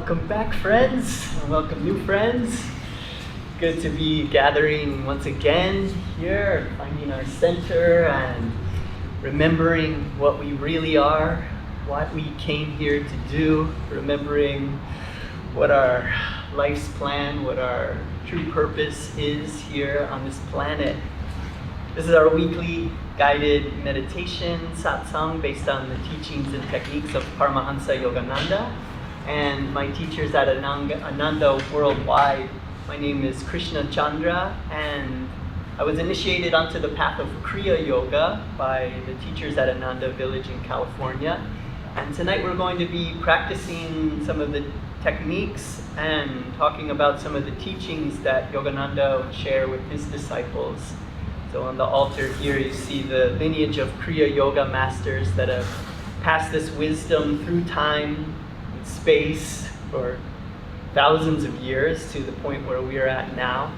Welcome back, friends, and welcome new friends. Good to be gathering once again here, finding our center and remembering what we really are, what we came here to do, remembering what our life's plan, what our true purpose is here on this planet. This is our weekly guided meditation, Satsang, based on the teachings and techniques of Paramhansa Yogananda and my teachers at Ananda Worldwide. My name is Krishna Chandra, and I was initiated onto the path of Kriya Yoga by the teachers at Ananda Village in California. And tonight we're going to be practicing some of the techniques and talking about some of the teachings that Yogananda would share with his disciples. So on the altar here you see the lineage of Kriya Yoga masters that have passed this wisdom through time and space for thousands of years to the point where we are at now.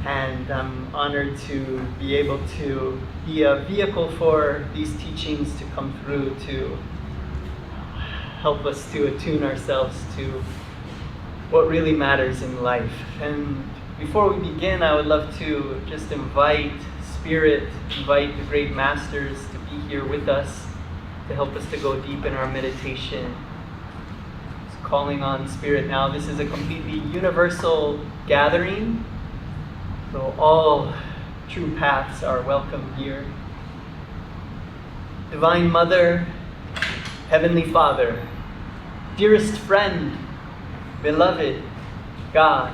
And I'm honored to be able to be a vehicle for these teachings to come through to help us to attune ourselves to what really matters in life. And before we begin, I would love to just invite the great masters to be here with us, to help us to go deep in our meditation. Just calling on Spirit now. This is a completely universal gathering, so all true paths are welcome here. Divine Mother, Heavenly Father, dearest friend, beloved God,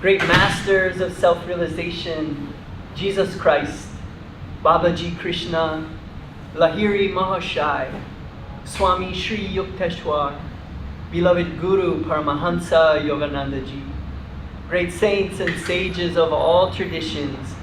great masters of self-realization, Jesus Christ, Babaji Krishna, Lahiri Mahashai, Swami Sri Yukteswar, beloved Guru Paramhansa Yogananda Ji, great saints and sages of all traditions,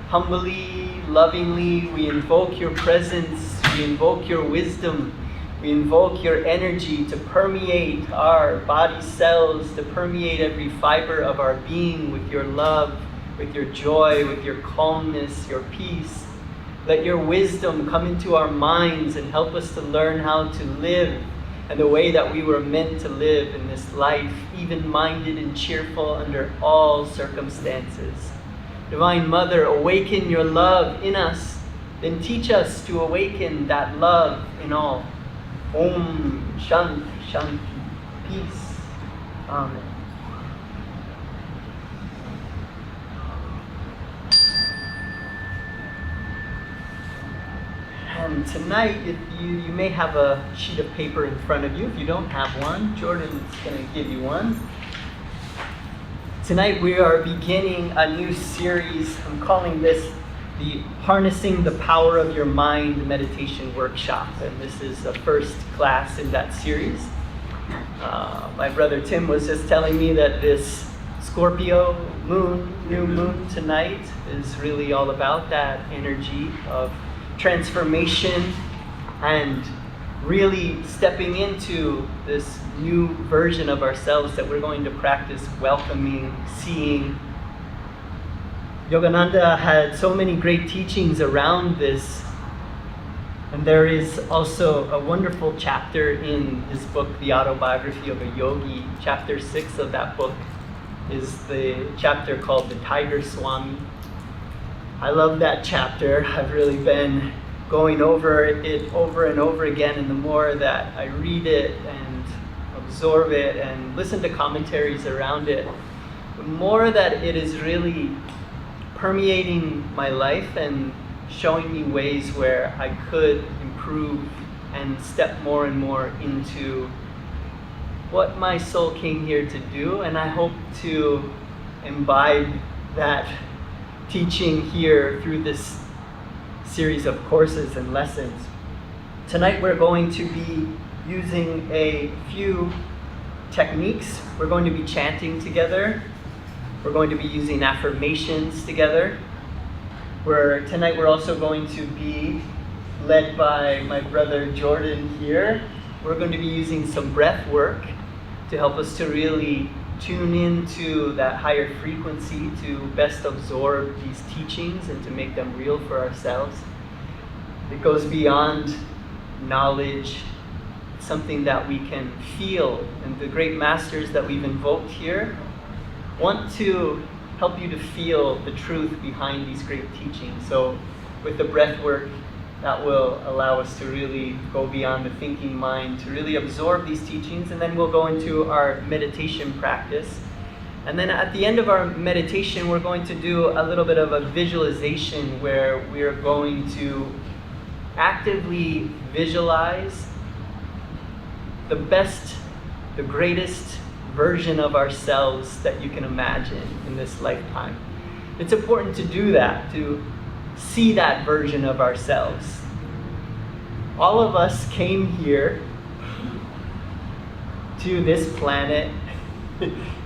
humbly, lovingly, we invoke your presence, we invoke your wisdom, we invoke your energy to permeate our body cells, to permeate every fiber of our being with your love, with your joy, with your calmness, your peace. Let your wisdom come into our minds and help us to learn how to live and the way that we were meant to live in this life, even-minded and cheerful under all circumstances. Divine Mother, awaken your love in us, then teach us to awaken that love in all. Om Shanti Shanti. Peace. Amen. And tonight, if you may have a sheet of paper in front of you. If you don't have one, Jordan's going to give you one. Tonight we are beginning a new series. I'm calling this the Harnessing the Power of Your Mind Meditation Workshop. And this is the first class in that series. My brother Tim was just telling me that this Scorpio new moon tonight is really all about that energy of transformation and really stepping into this new version of ourselves that we're going to practice welcoming, seeing. Yogananda had so many great teachings around this, and there is also a wonderful chapter in his book, The Autobiography of a Yogi. Chapter 6 of that book is the chapter called The Tiger Swami. I love that chapter. I've really been going over it over and over again, and the more that I read it and absorb it and listen to commentaries around it, the more that it is really permeating my life and showing me ways where I could improve and step more and more into what my soul came here to do. And I hope to imbibe that teaching here through this series of courses and lessons. Tonight we're going to be using a few techniques. We're going to be chanting together. We're going to be using affirmations together. Tonight we're also going to be led by my brother Jordan here. We're going to be using some breath work to help us to really tune into that higher frequency to best absorb these teachings and to make them real for ourselves. It goes beyond knowledge. something that we can feel. And the great masters that we've invoked here want to help you to feel the truth behind these great teachings. So with the breath work, that will allow us to really go beyond the thinking mind, to really absorb these teachings, and then we'll go into our meditation practice. And then at the end of our meditation, we're going to do a little bit of a visualization where we are going to actively visualize the best, the greatest version of ourselves that you can imagine in this lifetime. It's important to do that, to see that version of ourselves. All of us came here to this planet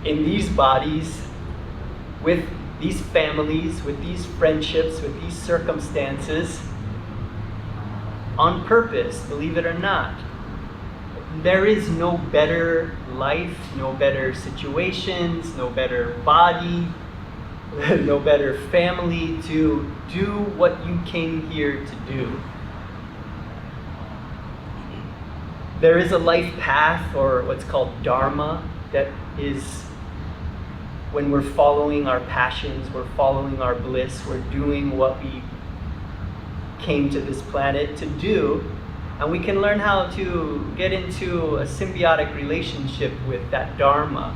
in these bodies, with these families, with these friendships, with these circumstances, on purpose, believe it or not. There is no better life, no better situations, no better body, no better family to do what you came here to do. There is a life path, or what's called dharma, that is when we're following our passions, we're following our bliss, we're doing what we came to this planet to do, and we can learn how to get into a symbiotic relationship with that dharma.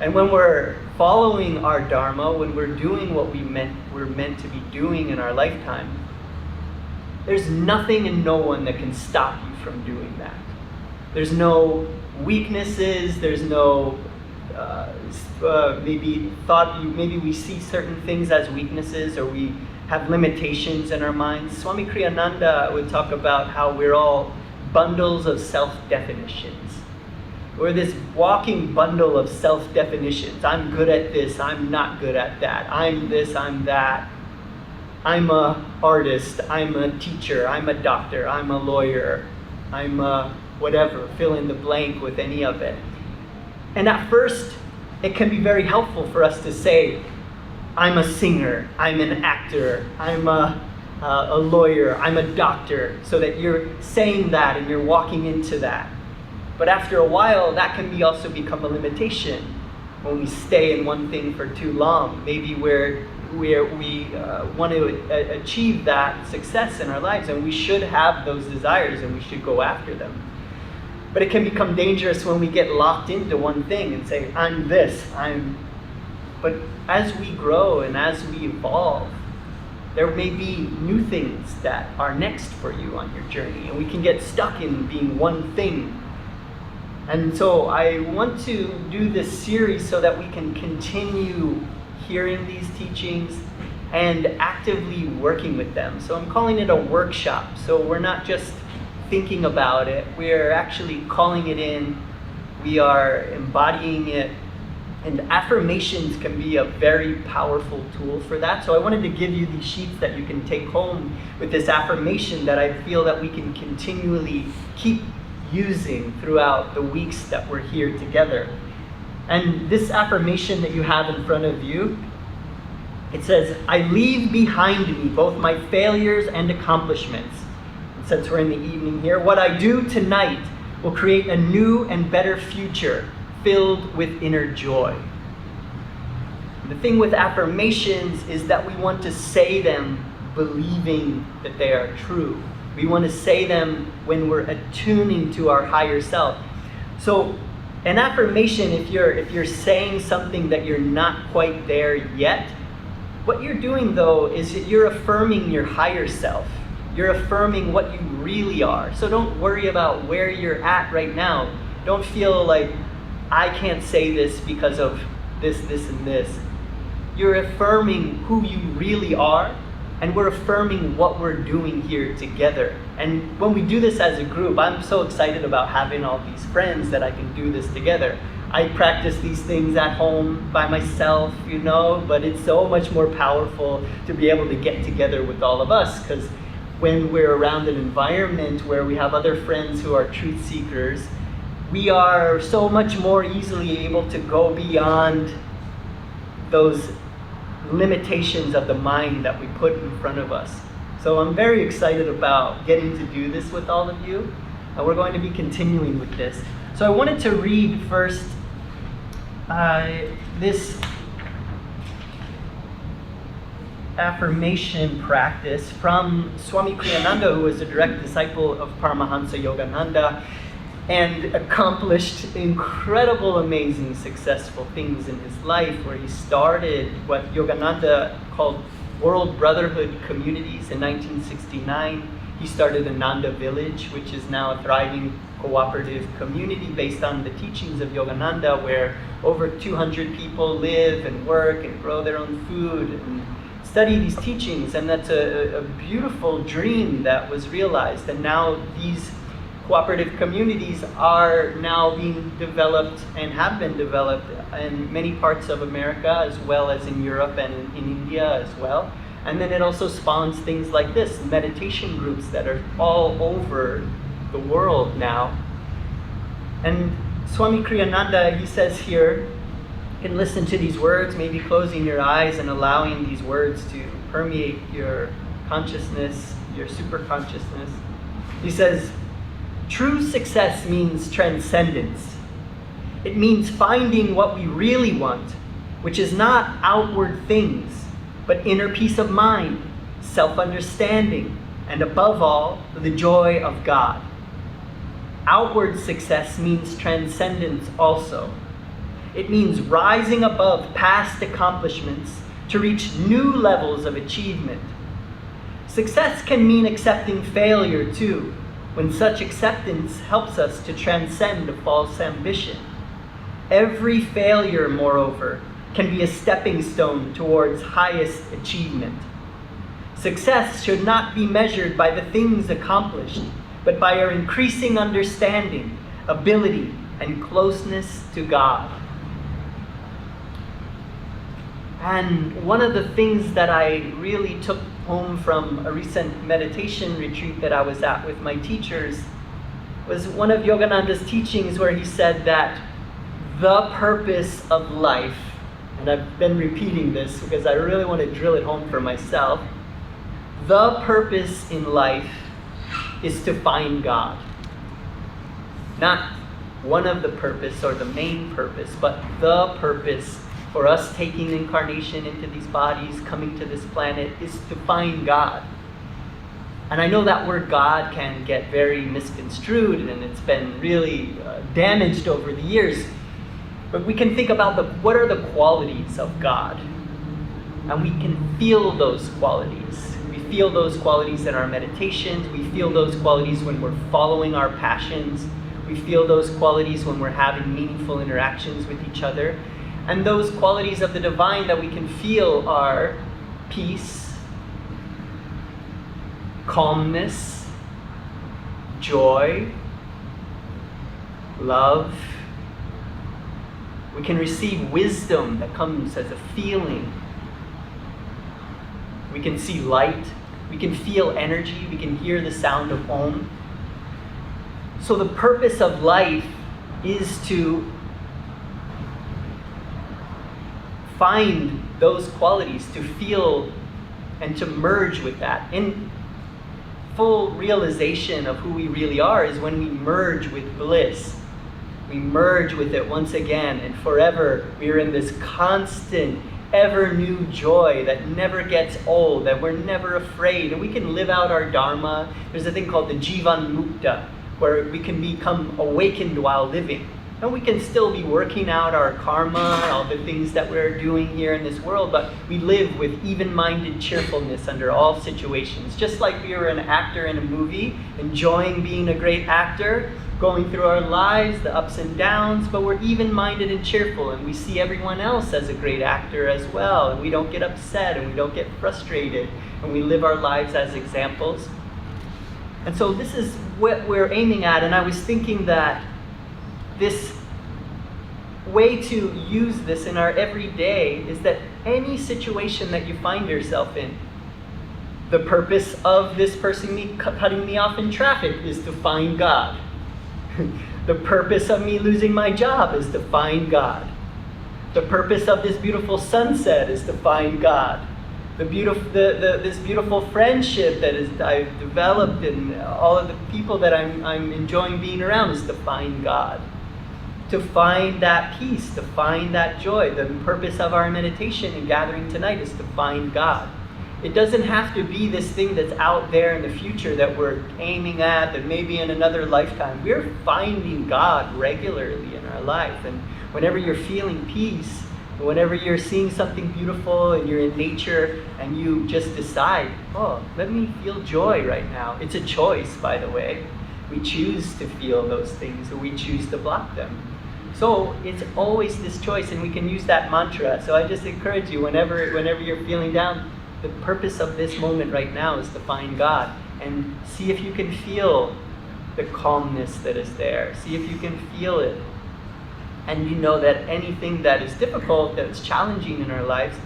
And when we're following our dharma, when we're doing what we're meant to be doing in our lifetime, there's nothing and no one that can stop you from doing that. There's no weaknesses, there's no maybe we see certain things as weaknesses, or we have limitations in our minds. Swami Kriyananda would talk about how we're all bundles of self-definitions. We're this walking bundle of self-definitions. I'm good at this, I'm not good at that. I'm this, I'm that. I'm a artist, I'm a teacher, I'm a doctor, I'm a lawyer, I'm a whatever, fill in the blank with any of it. And at first, it can be very helpful for us to say, I'm a singer, I'm an actor, I'm a lawyer, I'm a doctor, so that you're saying that and you're walking into that. But after a while, that can also become a limitation when we stay in one thing for too long. Maybe where we want to achieve that success in our lives, and we should have those desires and we should go after them. But it can become dangerous when we get locked into one thing and say, I'm this, But as we grow and as we evolve, there may be new things that are next for you on your journey, and we can get stuck in being one thing. And so I want to do this series so that we can continue hearing these teachings and actively working with them. So I'm calling it a workshop. So we're not just thinking about it, we're actually calling it in, we are embodying it, and affirmations can be a very powerful tool for that. So I wanted to give you these sheets that you can take home with this affirmation that I feel that we can continually keep using throughout the weeks that we're here together. And this affirmation that you have in front of you, it says, I leave behind me both my failures and accomplishments. And since we're in the evening here, what I do tonight will create a new and better future filled with inner joy. The thing with affirmations is that we want to say them believing that they are true. We want to say them when we're attuning to our higher self. So an affirmation, if you're saying something that you're not quite there yet, what you're doing though is that you're affirming your higher self. You're affirming what you really are. So don't worry about where you're at right now. Don't feel like, I can't say this because of this, and this. You're affirming who you really are, and we're affirming what we're doing here together. And when we do this as a group, I'm so excited about having all these friends that I can do this together. I practice these things at home by myself, but it's so much more powerful to be able to get together with all of us, because when we're around an environment where we have other friends who are truth seekers, we are so much more easily able to go beyond those limitations of the mind that we put in front of us. So I'm very excited about getting to do this with all of you. And we're going to be continuing with this. So I wanted to read first this affirmation practice from Swami Kriyananda, who was a direct disciple of Paramhansa Yogananda and accomplished incredible, amazing, successful things in his life, where he started what Yogananda called World Brotherhood Communities in 1969. He started Ananda Village, which is now a thriving cooperative community based on the teachings of Yogananda, where over 200 people live and work and grow their own food and study these teachings. And that's a beautiful dream that was realized. And now these cooperative communities are now being developed and have been developed in many parts of America, as well as in Europe and in India as well. And then it also spawns things like this, meditation groups that are all over the world now. And Swami Kriyananda, he says here, you can listen to these words, maybe closing your eyes and allowing these words to permeate your consciousness, your superconsciousness. He says, true success means transcendence. It means finding what we really want, which is not outward things, but inner peace of mind, self-understanding, and above all, the joy of God. Outward success means transcendence also. It means rising above past accomplishments to reach new levels of achievement. Success can mean accepting failure too, when such acceptance helps us to transcend a false ambition. Every failure, moreover, can be a stepping stone towards highest achievement. Success should not be measured by the things accomplished, but by our increasing understanding, ability, and closeness to God. And one of the things that I really took home from a recent meditation retreat that I was at with my teachers was one of Yogananda's teachings, where he said that the purpose of life, and I've been repeating this because I really want to drill it home for myself, the purpose in life is to find God. Not one of the purpose or the main purpose, but the purpose for us taking incarnation into these bodies, coming to this planet, is to find God. And I know that word God can get very misconstrued, and it's been really damaged over the years. But we can think about what are the qualities of God? And we can feel those qualities. We feel those qualities in our meditations. We feel those qualities when we're following our passions. We feel those qualities when we're having meaningful interactions with each other. And those qualities of the divine that we can feel are peace, calmness, joy, love. We can receive wisdom that comes as a feeling. We can see light. We can feel energy. We can hear the sound of Om. So the purpose of life is to find those qualities, to feel and to merge with that. In full realization of who we really are is when we merge with bliss. We merge with it once again and forever. We are in this constant, ever new joy that never gets old, that we're never afraid, and we can live out our dharma. There's a thing called the Jivan Mukta, where we can become awakened while living. And we can still be working out our karma, all the things that we're doing here in this world, but we live with even-minded cheerfulness under all situations. Just like we were an actor in a movie, enjoying being a great actor, going through our lives, the ups and downs, but we're even-minded and cheerful, and we see everyone else as a great actor as well, and we don't get upset, and we don't get frustrated, and we live our lives as examples. And so this is what we're aiming at, and I was thinking that this way to use this in our everyday is that any situation that you find yourself in, the purpose of this person cutting me off in traffic is to find God. The purpose of me losing my job is to find God. The purpose of this beautiful sunset is to find God. this beautiful friendship that I've developed, and all of the people that I'm enjoying being around, is to find God. To find that peace, to find that joy. The purpose of our meditation and gathering tonight is to find God. It doesn't have to be this thing that's out there in the future that we're aiming at, that maybe in another lifetime. We're finding God regularly in our life. And whenever you're feeling peace, whenever you're seeing something beautiful and you're in nature and you just decide, oh, let me feel joy right now. It's a choice, by the way. We choose to feel those things, or we choose to block them. So it's always this choice, and we can use that mantra. So I just encourage you, whenever you're feeling down, the purpose of this moment right now is to find God and see if you can feel the calmness that is there. See if you can feel it. And you know that anything that is difficult, that's challenging in our lives,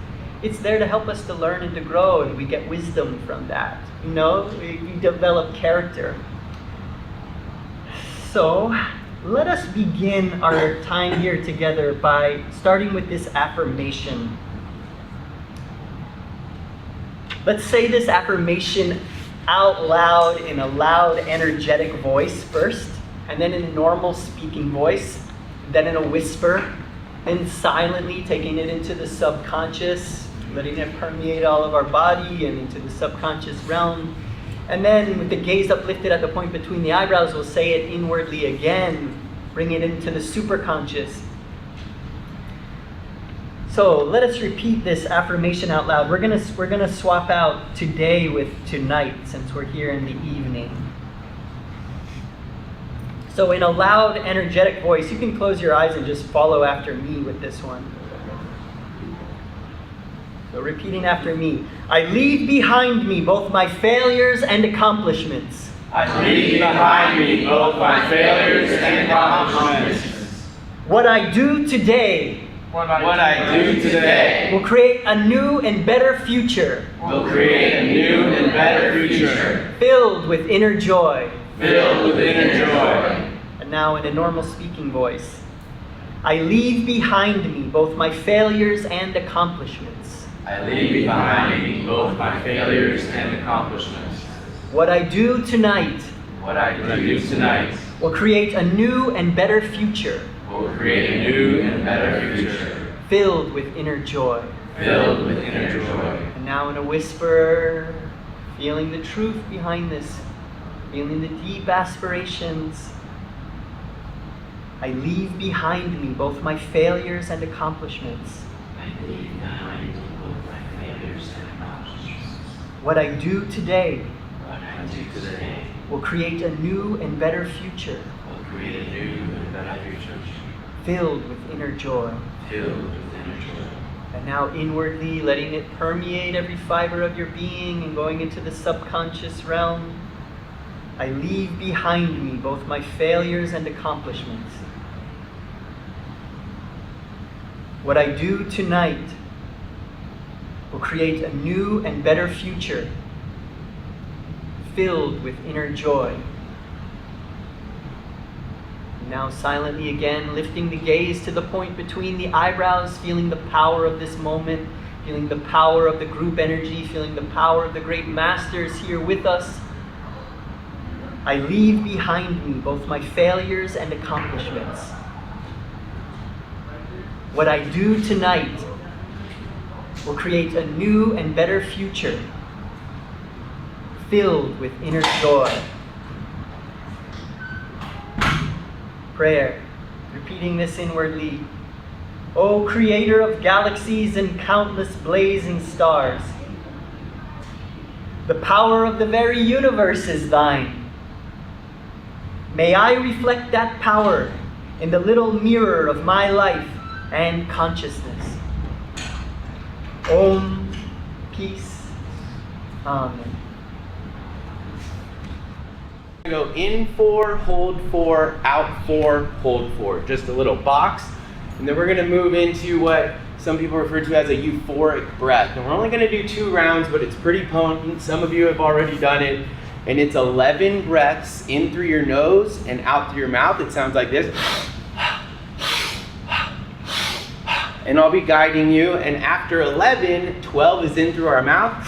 it's there to help us to learn and to grow, and we get wisdom from that. You know, we develop character. So let us begin our time here together by starting with this affirmation. Let's say this affirmation out loud in a loud, energetic voice first, and then in a normal speaking voice, then in a whisper, then silently taking it into the subconscious, letting it permeate all of our body and into the subconscious realm. And then with the gaze uplifted at the point between the eyebrows, we'll say it inwardly again, bring it into the superconscious. So let us repeat this affirmation out loud. We're gonna swap out today with tonight, since we're here in the evening. So in a loud, energetic voice, you can close your eyes and just follow after me with this one. So repeating after me. I leave behind me both my failures and accomplishments. I leave behind me both my failures and accomplishments. What I do today What I do today will create a new and better future. Will create a new and better future. Filled with inner joy. Filled with inner joy. And now in a normal speaking voice. I leave behind me both my failures and accomplishments. I leave behind me both my failures and accomplishments. What I do tonight What I do tonight will create a new and better future. will create a new and better future. Filled with inner joy. Filled with inner joy. And now in a whisper, feeling the truth behind this, feeling the deep aspirations. I leave behind me both my failures and accomplishments. I leave behind me both my failures and accomplishments. What I do today What I do today will create a new and better future. will create a new and better future. Filled with inner joy. Filled with inner joy. And now inwardly letting it permeate every fiber of your being and going into the subconscious realm. I leave behind me both my failures and accomplishments. What I do tonight will create a new and better future, filled with inner joy. Now silently again, lifting the gaze to the point between the eyebrows, feeling the power of this moment, feeling the power of the group energy, feeling the power of the great masters here with us. I leave behind me both my failures and accomplishments. What I do tonight will create a new and better future, filled with inner joy. Prayer, repeating this inwardly. O Creator of galaxies and countless blazing stars, the power of the very universe is thine. May I reflect that power in the little mirror of my life and consciousness. Om, peace, Amen. Go in 4, hold 4, out 4, hold 4. Just a little box. And then we're going to move into what some people refer to as a euphoric breath. And we're only going to do 2 rounds, but it's pretty potent. Some of you have already done it. And it's 11 breaths in through your nose and out through your mouth. It sounds like this. and I'll be guiding you. And after 11, 12 is in through our mouth.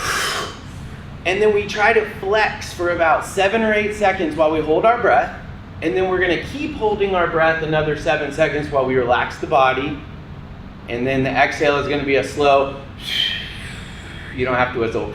And then we try to flex for about 7 or 8 seconds while we hold our breath. And then we're going to keep holding our breath another 7 seconds while we relax the body. And then the exhale is going to be a slow, you don't have to whistle,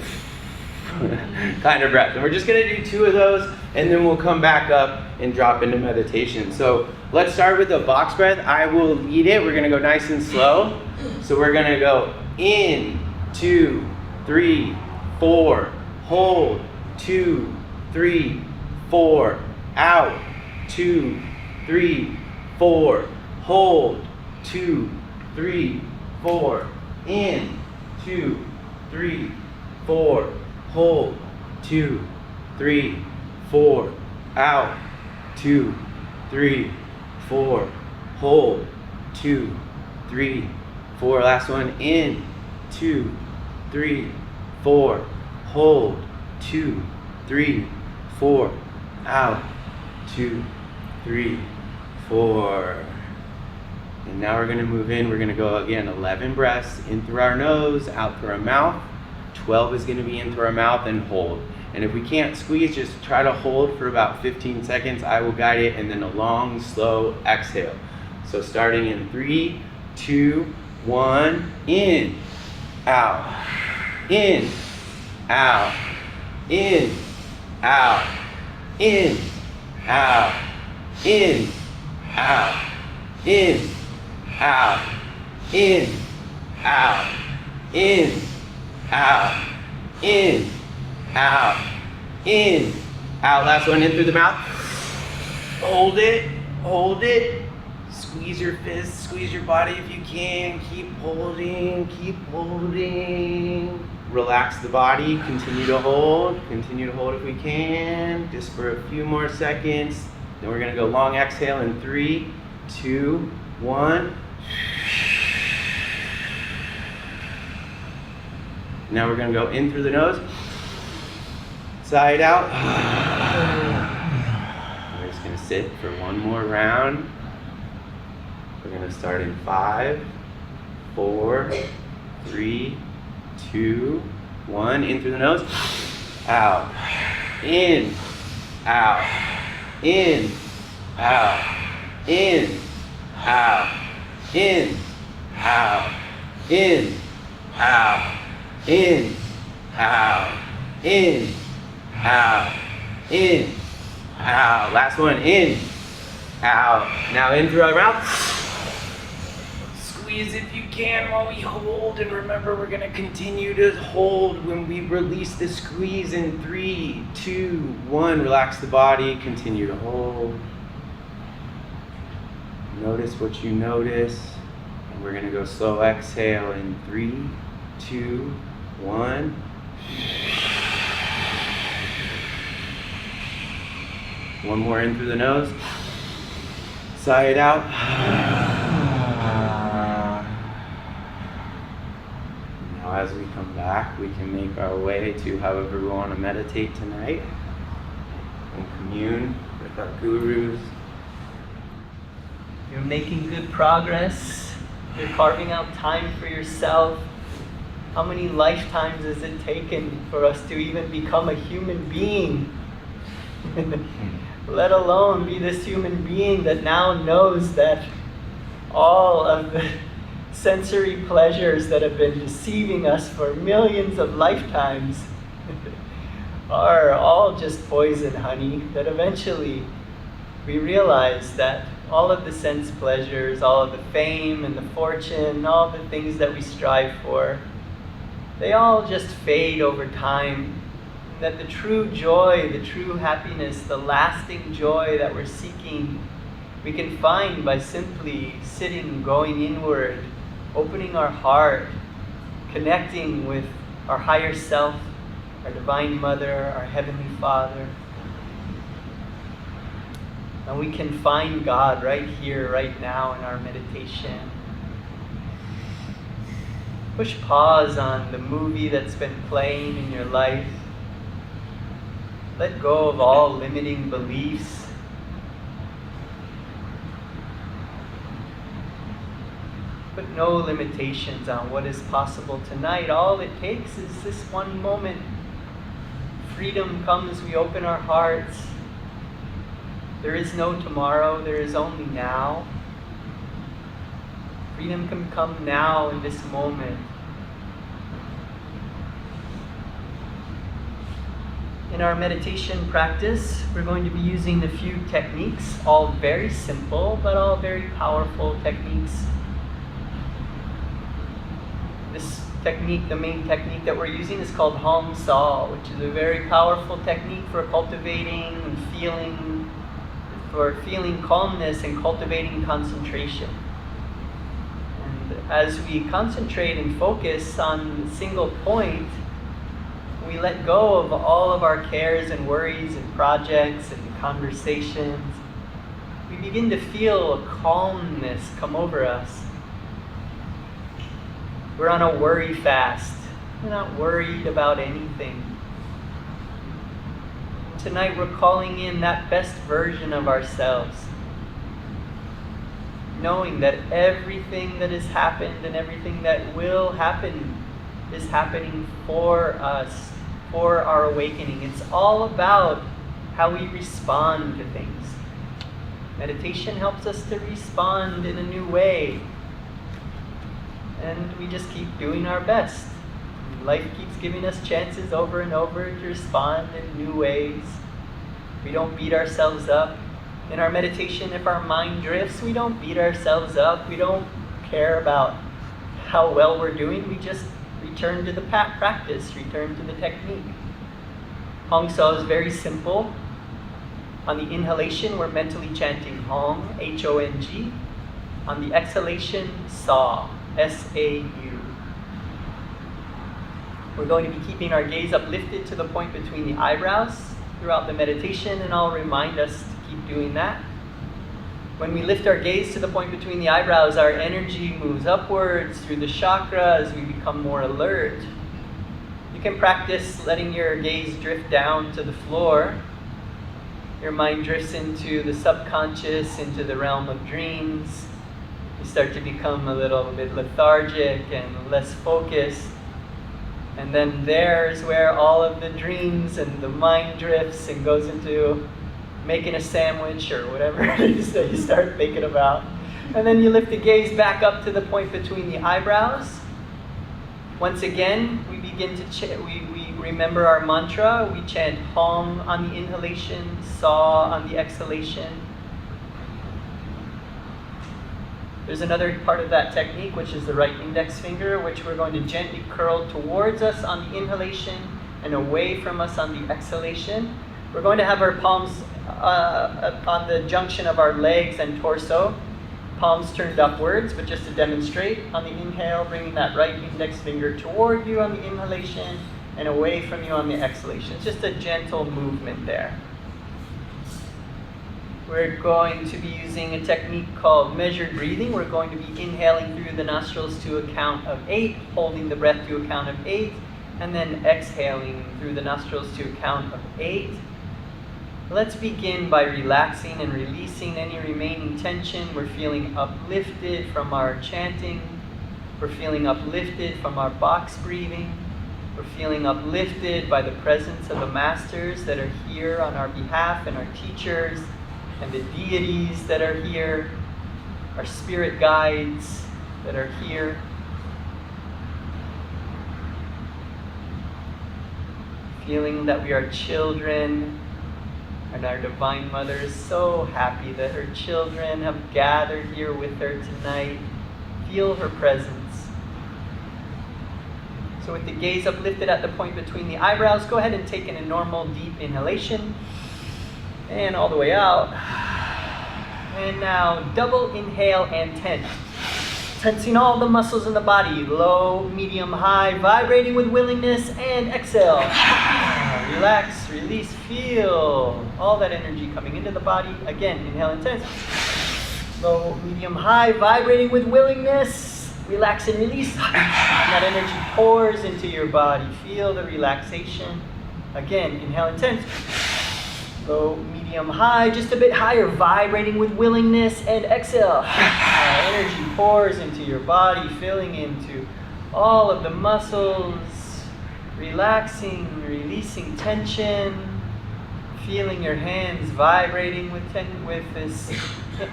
kind of breath. And we're just going to do 2 of those, and then we'll come back up and drop into meditation. So let's start with the box breath. I will lead it. We're going to go nice and slow. So we're going to go in, 2, 3, 4, hold, 2, 3, 4, out, 2, 3, 4, hold, 2, 3, 4, in, 2, 3, 4, hold, 2, 3, 4, out, 2, 3, 4, hold, 2, 3, 4, last one, in, 2, 3, 4, hold, 2, 3, 4, out, 2, 3, 4. And now we're going to move in. We're going to go again 11 breaths in through our nose, out through our mouth. 12 is going to be in through our mouth and hold. And if we can't squeeze, just try to hold for about 15 seconds. I will guide it, and then a long, slow exhale. So starting in 3, 2, 1, in, out, in, out, in, out, in, out, in, out, in, out, in, out, in, out, in, out, in, out. Last one, in through the mouth. Hold it, hold it. Squeeze your fists, squeeze your body if you can. Keep holding, keep holding. Relax the body, continue to hold if we can, just for a few more seconds. Then we're gonna go long exhale in 3, 2, 1. Now we're gonna go in through the nose, side out. We're just gonna sit for one more round. We're gonna start in 5, 4, 3, 2, 1. In through the nose, out, in, out, in, out, in, out, in, out, in, out, in, out, in, out, in, out. Last one, in, out. Now in through our mouth. Squeeze if you can while we hold, and remember we're going to continue to hold when we release the squeeze in 3, 2, 1. Relax the body, continue to hold. Notice what you notice, and we're going to go slow exhale in 3, 2, 1. One more in through the nose, side out. Now as we come back, we can make our way to however we want to meditate tonight and commune with our gurus. You're making good progress. You're carving out time for yourself. How many lifetimes has it taken for us to even become a human being? Let alone be this human being that now knows that all of the sensory pleasures that have been deceiving us for millions of lifetimes are all just poison, honey. That eventually we realize that all of the sense pleasures, all of the fame and the fortune, all the things that we strive for, they all just fade over time. That the true joy, the true happiness, the lasting joy that we're seeking, we can find by simply sitting, going inward, opening our heart, connecting with our higher self, our Divine Mother, our Heavenly Father. And we can find God right here, right now in our meditation. Push pause on the movie that's been playing in your life. Let go of all limiting beliefs. Put no limitations on what is possible tonight. All it takes is this one moment. Freedom comes, we open our hearts. There is no tomorrow, there is only now. Freedom can come now in this moment. In our meditation practice, we're going to be using a few techniques, all very simple, but all very powerful techniques. This technique, the main technique that we're using, is called Hong Sa, which is a very powerful technique for cultivating and feeling calmness and cultivating concentration. And as we concentrate and focus on a single point, we let go of all of our cares and worries and projects and conversations. We begin to feel a calmness come over us. We're on a worry fast. We're not worried about anything. Tonight we're calling in that best version of ourselves, knowing that everything that has happened and everything that will happen is happening for us, for our awakening. It's all about how we respond to things. Meditation helps us to respond in a new way. And we just keep doing our best. Life keeps giving us chances over and over to respond in new ways. We don't beat ourselves up. In our meditation, if our mind drifts, we don't beat ourselves up. We don't care about how well we're doing. We just return to the practice, return to the technique. Hong Sa is very simple. On the inhalation, we're mentally chanting Hong, H-O-N-G. On the exhalation, Sa, S-A-U. We're going to be keeping our gaze uplifted to the point between the eyebrows throughout the meditation, and I'll remind us to keep doing that. When we lift our gaze to the point between the eyebrows, our energy moves upwards through the chakras. We become more alert. You can practice letting your gaze drift down to the floor. Your mind drifts into the subconscious, into the realm of dreams. You start to become a little bit lethargic and less focused. And then there's where all of the dreams and the mind drifts and goes into making a sandwich or whatever it is that you start thinking about. And then you lift the gaze back up to the point between the eyebrows. Once again, we begin to we remember our mantra. We chant Hong on the inhalation, Sa on the exhalation. There's another part of that technique, which is the right index finger, which we're going to gently curl towards us on the inhalation and away from us on the exhalation. We're going to have our palms on the junction of our legs and torso, palms turned upwards, but just to demonstrate, on the inhale, bringing that right index finger toward you on the inhalation and away from you on the exhalation. It's just a gentle movement there. We're going to be using a technique called measured breathing. We're going to be inhaling through the nostrils to a count of 8, holding the breath to a count of 8, and then exhaling through the nostrils to a count of 8. Let's begin by relaxing and releasing any remaining tension. We're feeling uplifted from our chanting. We're feeling uplifted from our box breathing. We're feeling uplifted by the presence of the masters that are here on our behalf and our teachers and the deities that are here, our spirit guides that are here. Feeling that we are children, and our Divine Mother is so happy that her children have gathered here with her tonight. Feel her presence. So with the gaze uplifted at the point between the eyebrows, go ahead and take in a normal deep inhalation. And all the way out. And now double inhale and tense. Tensing all the muscles in the body. Low, medium, high, vibrating with willingness, and exhale. Relax, release, feel all that energy coming into the body. Again, inhale and tense. Low, medium, high, vibrating with willingness. Relax and release. And that energy pours into your body. Feel the relaxation. Again, inhale and tense. Low, medium, high, just a bit higher, vibrating with willingness, and exhale. Energy pours into your body, filling into all of the muscles, relaxing, releasing tension, feeling your hands vibrating with this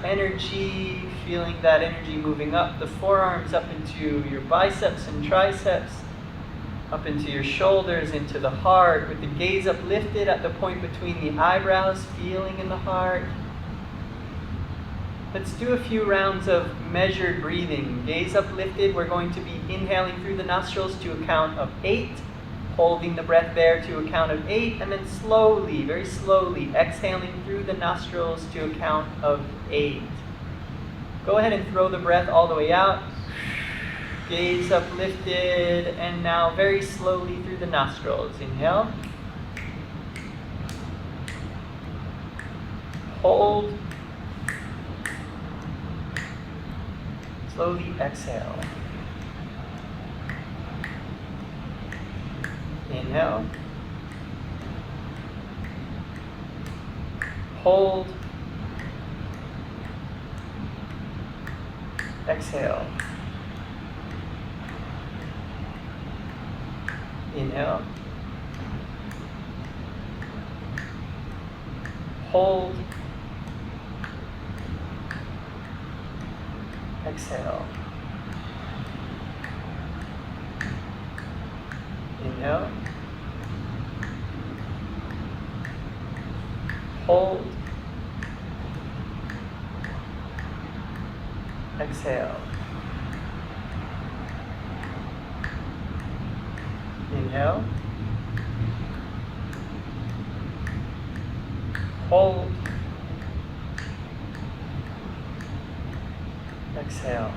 energy, feeling that energy moving up the forearms, up into your biceps and triceps, up into your shoulders, into the heart, with the gaze uplifted at the point between the eyebrows, feeling in the heart. Let's do a few rounds of measured breathing. Gaze uplifted, we're going to be inhaling through the nostrils to a count of 8, holding the breath there to a count of 8, and then slowly, very slowly, exhaling through the nostrils to a count of 8. Go ahead and throw the breath all the way out. Gaze uplifted, and now very slowly through the nostrils. Inhale. Hold. Slowly exhale. Inhale. Hold. Exhale. Inhale. Hold. Exhale. Inhale. Hold. Exhale. Inhale. Hold. Exhale.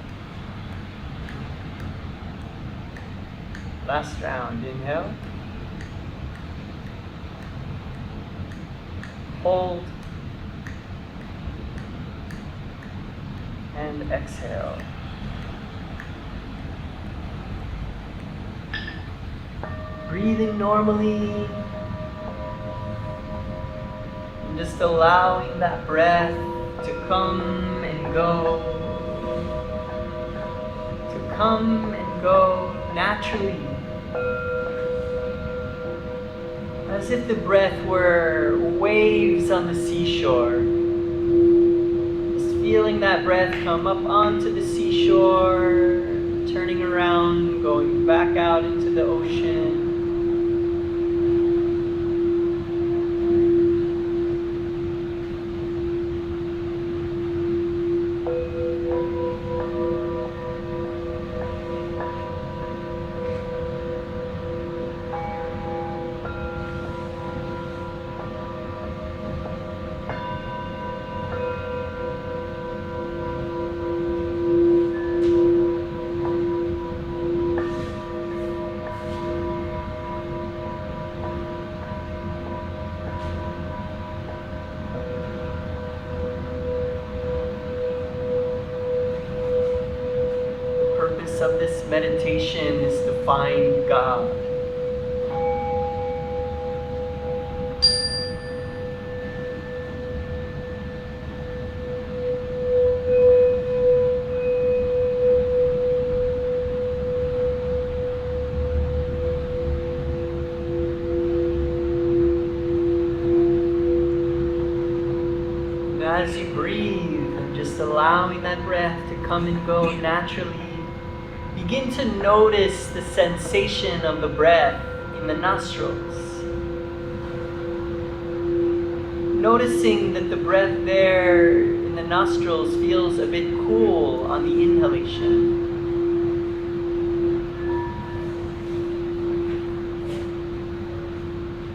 Last round. Inhale. Hold. And exhale. Breathing normally. And just allowing that breath to come and go. To come and go naturally. As if the breath were waves on the seashore. Just feeling that breath come up onto the seashore, turning around, going back out into the ocean. Of this meditation is to find God. And as you breathe, and just allowing that breath to come and go naturally, begin to notice the sensation of the breath in the nostrils. Noticing that the breath there in the nostrils feels a bit cool on the inhalation.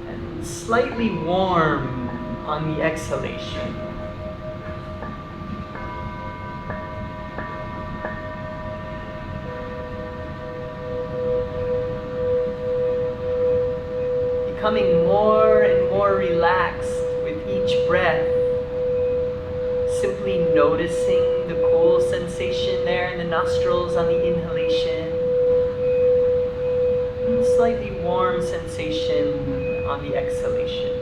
And slightly warm on the exhalation. Becoming more and more relaxed with each breath. Simply noticing the cool sensation there in the nostrils on the inhalation. And slightly warm sensation on the exhalation.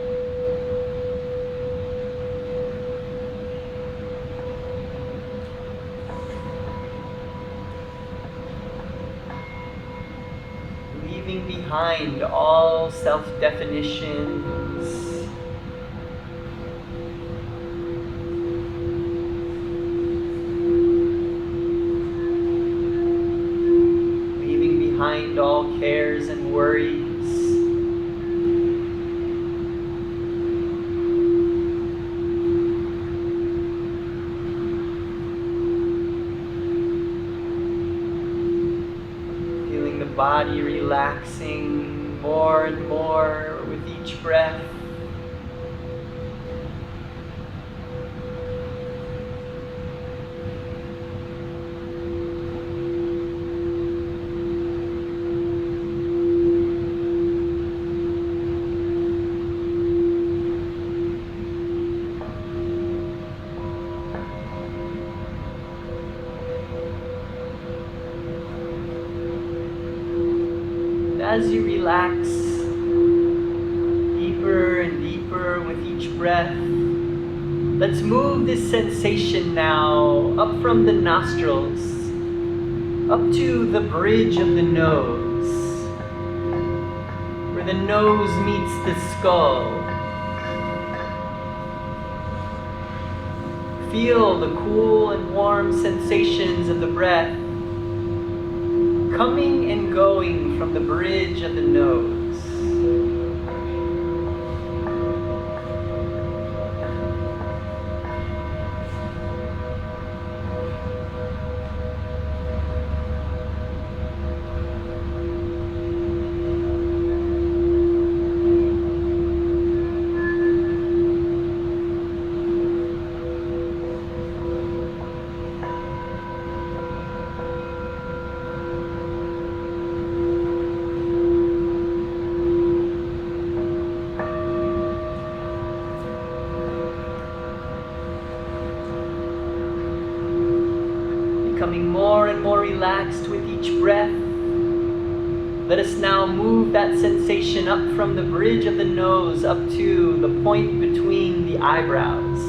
leaving behind all self-definitions. Leaving behind all cares and worries. Body relaxing more and more with each breath. As you relax deeper and deeper with each breath, let's move this sensation now up from the nostrils, up to the bridge of the nose, where the nose meets the skull. Feel the cool and warm sensations of the breath coming and going from the bridge of the nose. Becoming more and more relaxed with each breath. Let us now move that sensation up from the bridge of the nose up to the point between the eyebrows.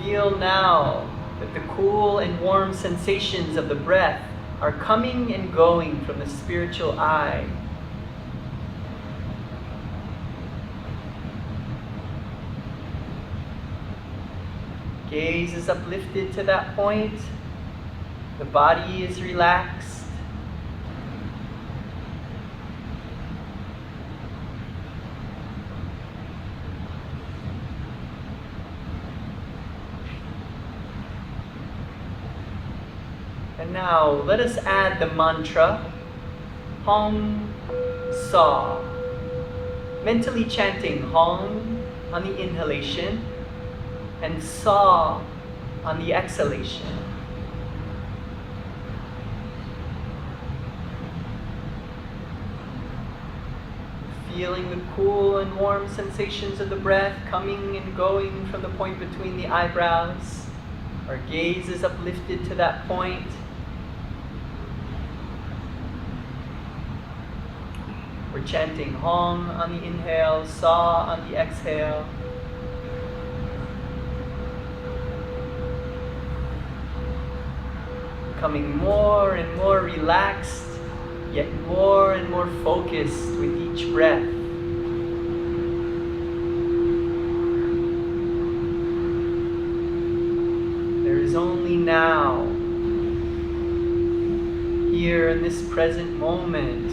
Feel now that the cool and warm sensations of the breath are coming and going from the spiritual eye. Gaze is uplifted to that point. The body is relaxed. And now let us add the mantra Hong Sa. Mentally chanting Hong on the inhalation and Sa on the exhalation. Feeling the cool and warm sensations of the breath coming and going from the point between the eyebrows. Our gaze is uplifted to that point. We're chanting Hong on the inhale, Sa on the exhale. Becoming more and more relaxed, yet more and more focused with each breath. There is only now, here in this present moment.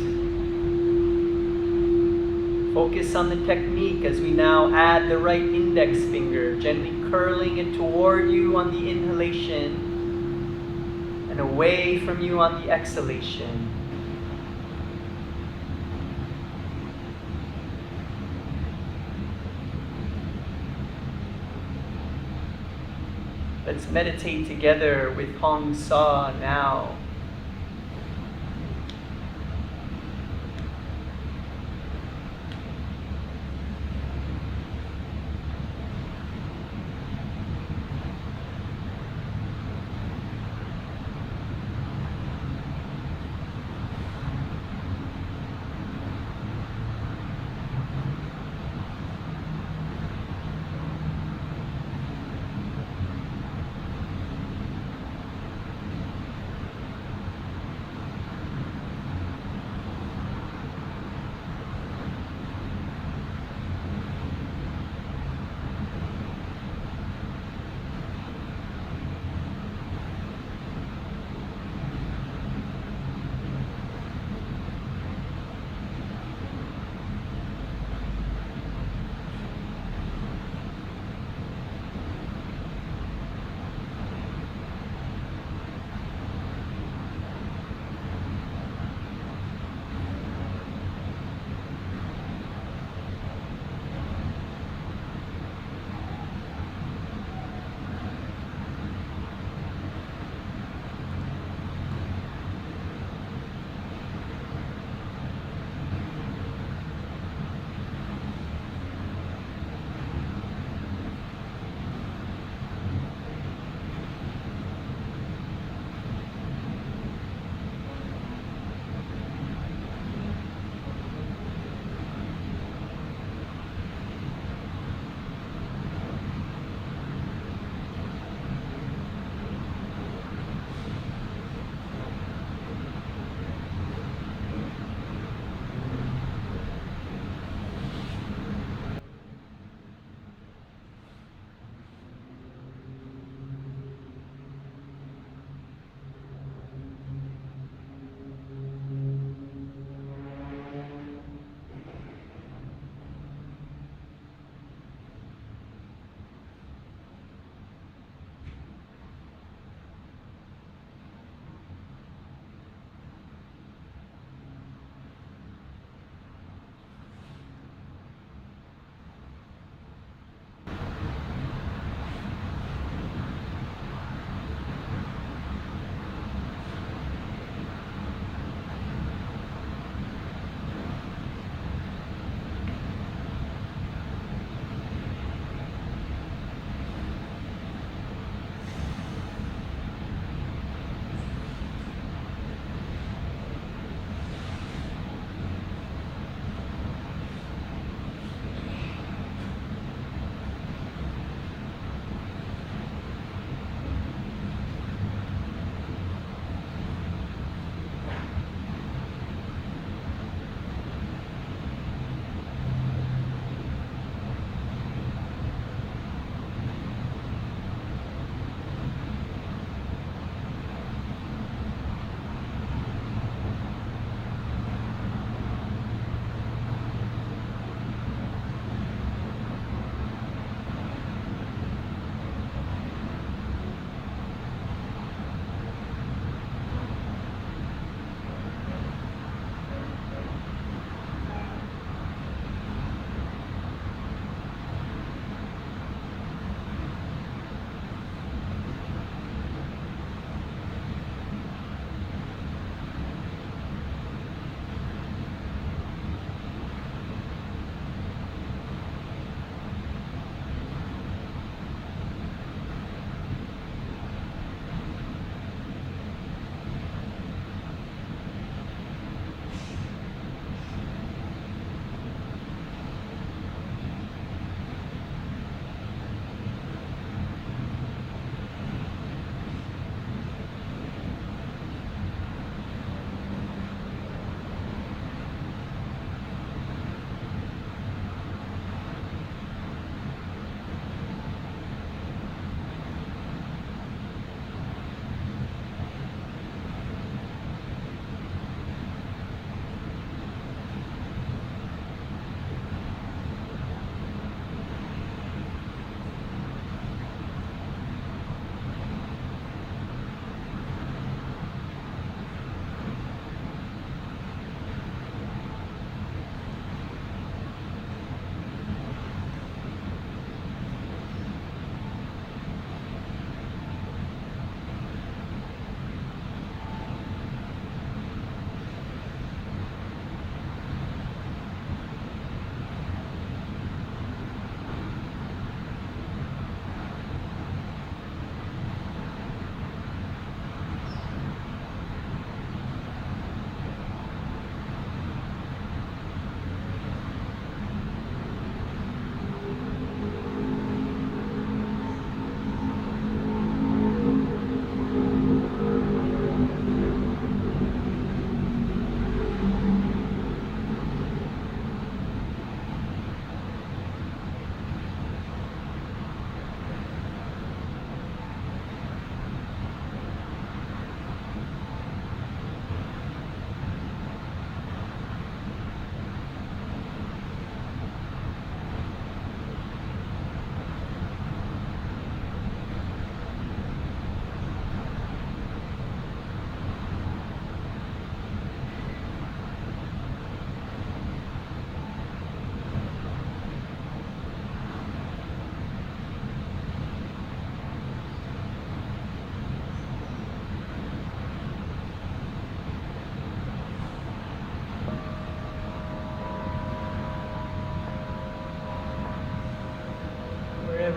Focus on the technique as we now add the right index finger, gently curling it toward you on the inhalation and away from you on the exhalation. Let's meditate together with Hong Sa now.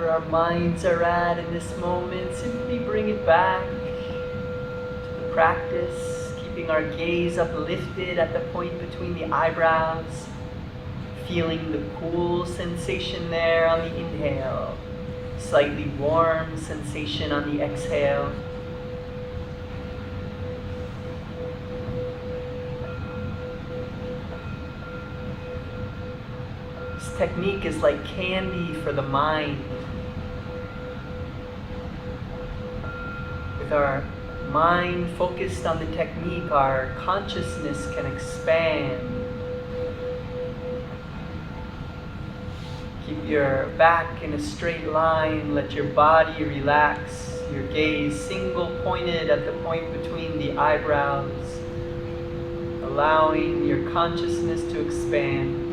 wherever our minds are at in this moment, simply bring it back to the practice, keeping our gaze uplifted at the point between the eyebrows, feeling the cool sensation there on the inhale, slightly warm sensation on the exhale. This technique is like candy for the mind. With our mind focused on the technique, our consciousness can expand. Keep your back in a straight line, let your body relax, your gaze single pointed at the point between the eyebrows, allowing your consciousness to expand.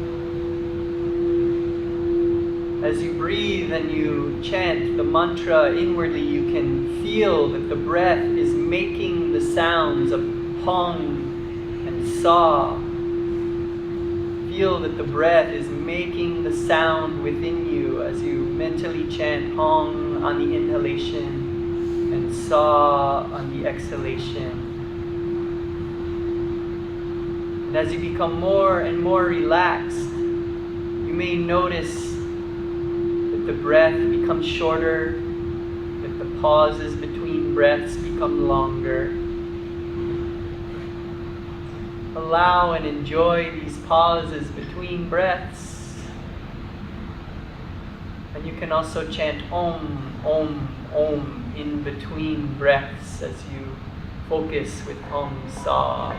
As you breathe and you chant the mantra inwardly, you can feel that the breath is making the sounds of Hong and Sa. Feel that the breath is making the sound within you as you mentally chant Hong on the inhalation and Sa on the exhalation. And as you become more and more relaxed, you may notice the breath becomes shorter, that the pauses between breaths become longer. Allow and enjoy these pauses between breaths. And you can also chant Om, Om, Om in between breaths as you focus with Hong Sa.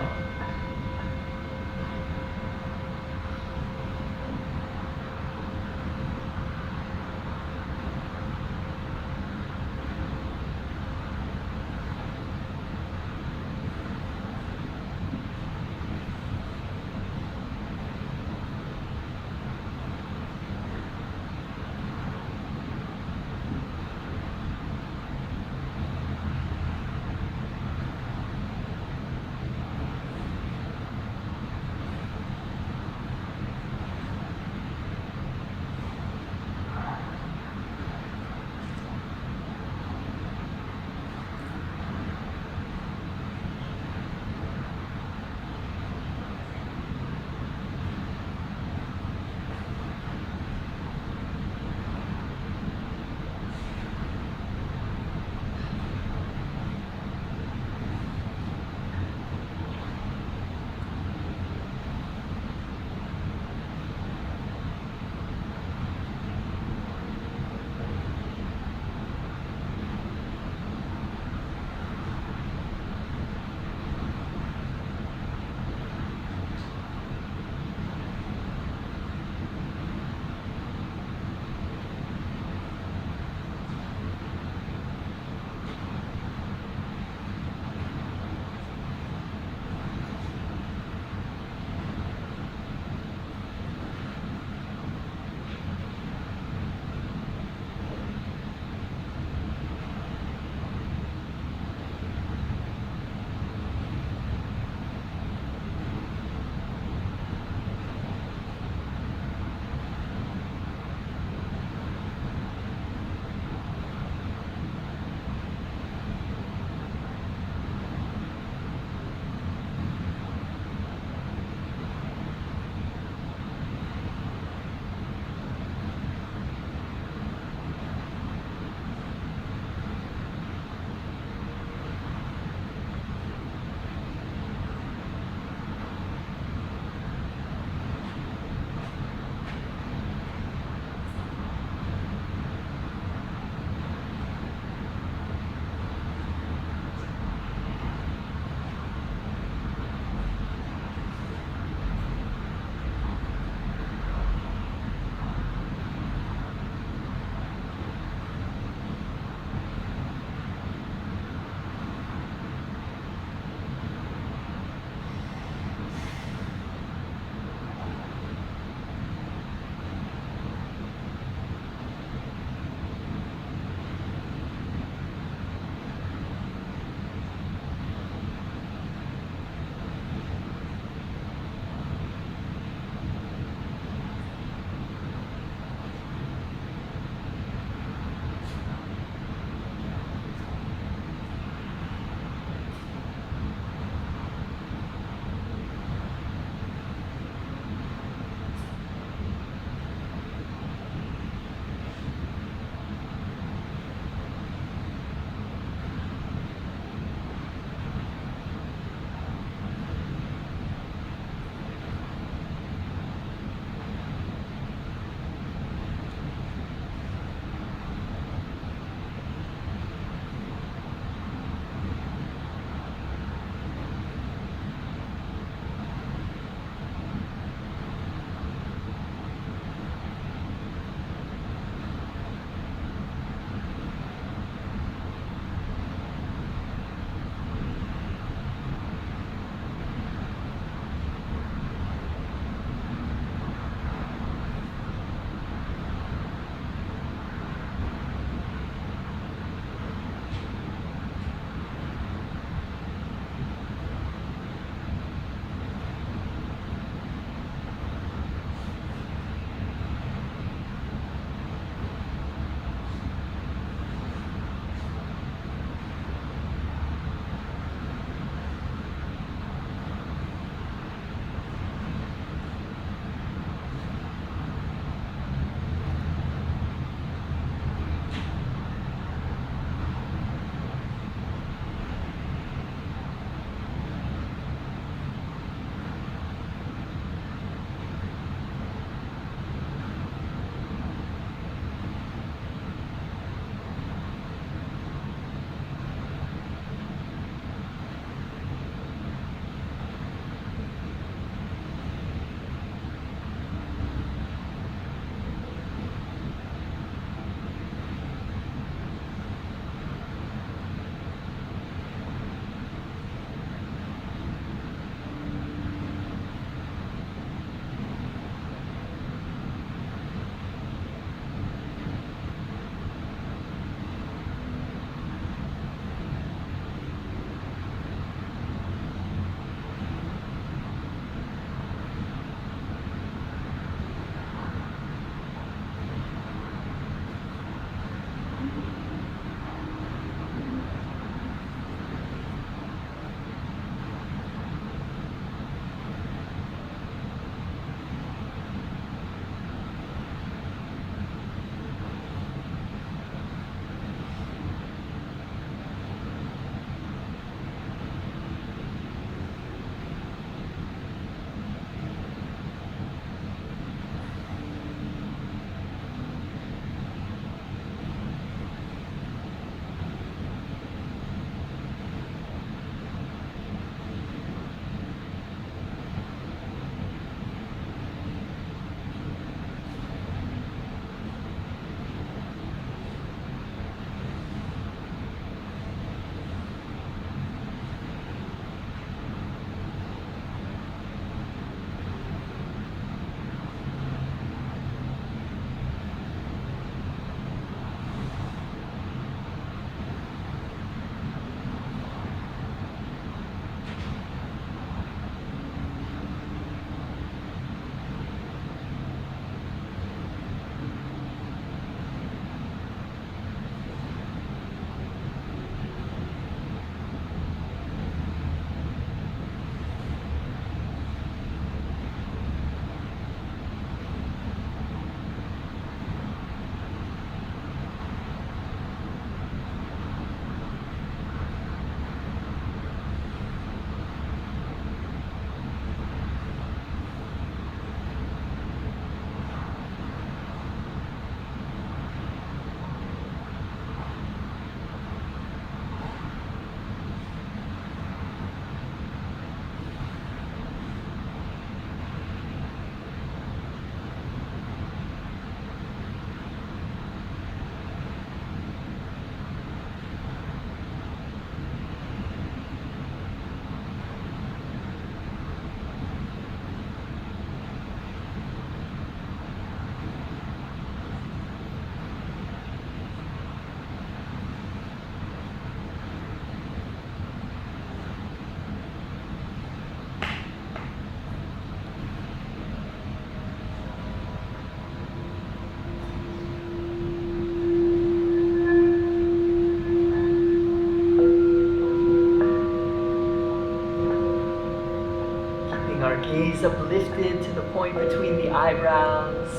Feeling our gaze uplifted to the point between the eyebrows.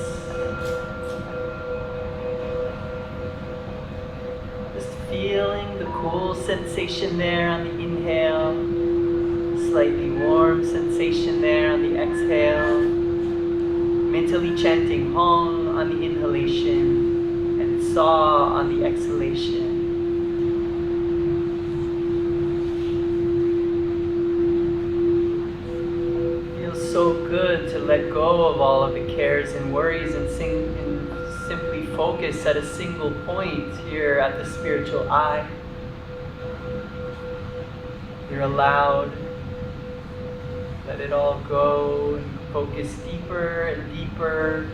Just feeling the cool sensation there on the inhale, slightly warm sensation there on the exhale. Mentally chanting Hong on the inhalation and Sa on the exhalation. So good to let go of all of the cares and worries and simply focus at a single point here at the spiritual eye. You're allowed. Let it all go and focus deeper and deeper.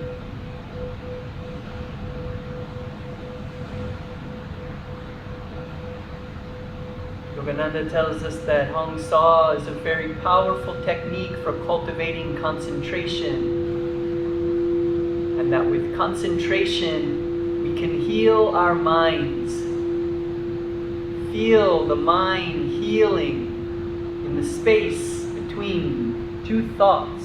Yogananda tells us that Hong Sa is a very powerful technique for cultivating concentration. And that with concentration, we can heal our minds. Feel the mind healing in the space between two thoughts.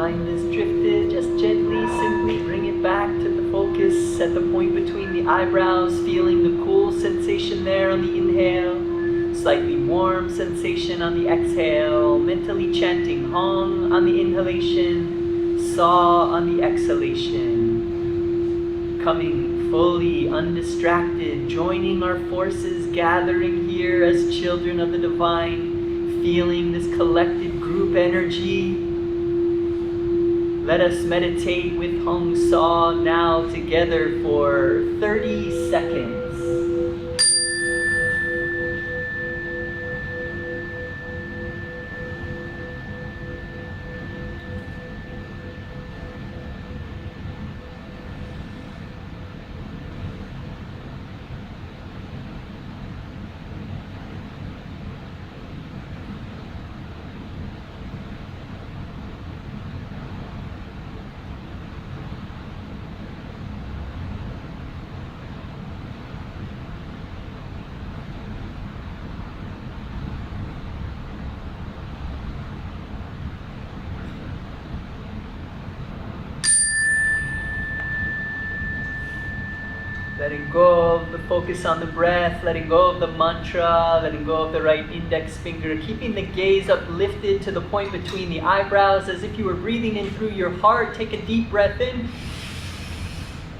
mind is drifted, just gently, simply bring it back to the focus at the point between the eyebrows, feeling the cool sensation there on the inhale, slightly warm sensation on the exhale, mentally chanting Hong on the inhalation, Sa on the exhalation. Coming fully undistracted, joining our forces, gathering here as children of the divine, feeling this collected group energy. Let us meditate with Hong Sa now together for 30 seconds. Letting go of the focus on the breath, letting go of the mantra, letting go of the right index finger, keeping the gaze uplifted to the point between the eyebrows as if you were breathing in through your heart. Take a deep breath in.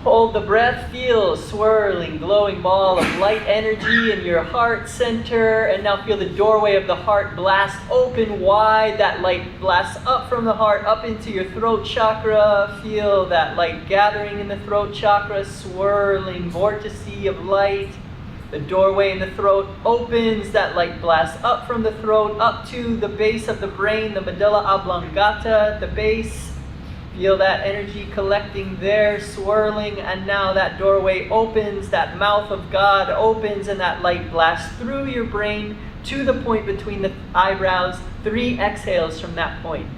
Hold the breath, feel a swirling, glowing ball of light energy in your heart center, and now feel the doorway of the heart blast open wide. That light blasts up from the heart, up into your throat chakra. Feel that light gathering in the throat chakra, swirling vortice of light. The doorway in the throat opens, that light blasts up from the throat, up to the base of the brain, the medulla oblongata at the base. Feel that energy collecting there, swirling, and now that doorway opens, that mouth of God opens, and that light blasts through your brain to the point between the eyebrows. 3 exhales from that point.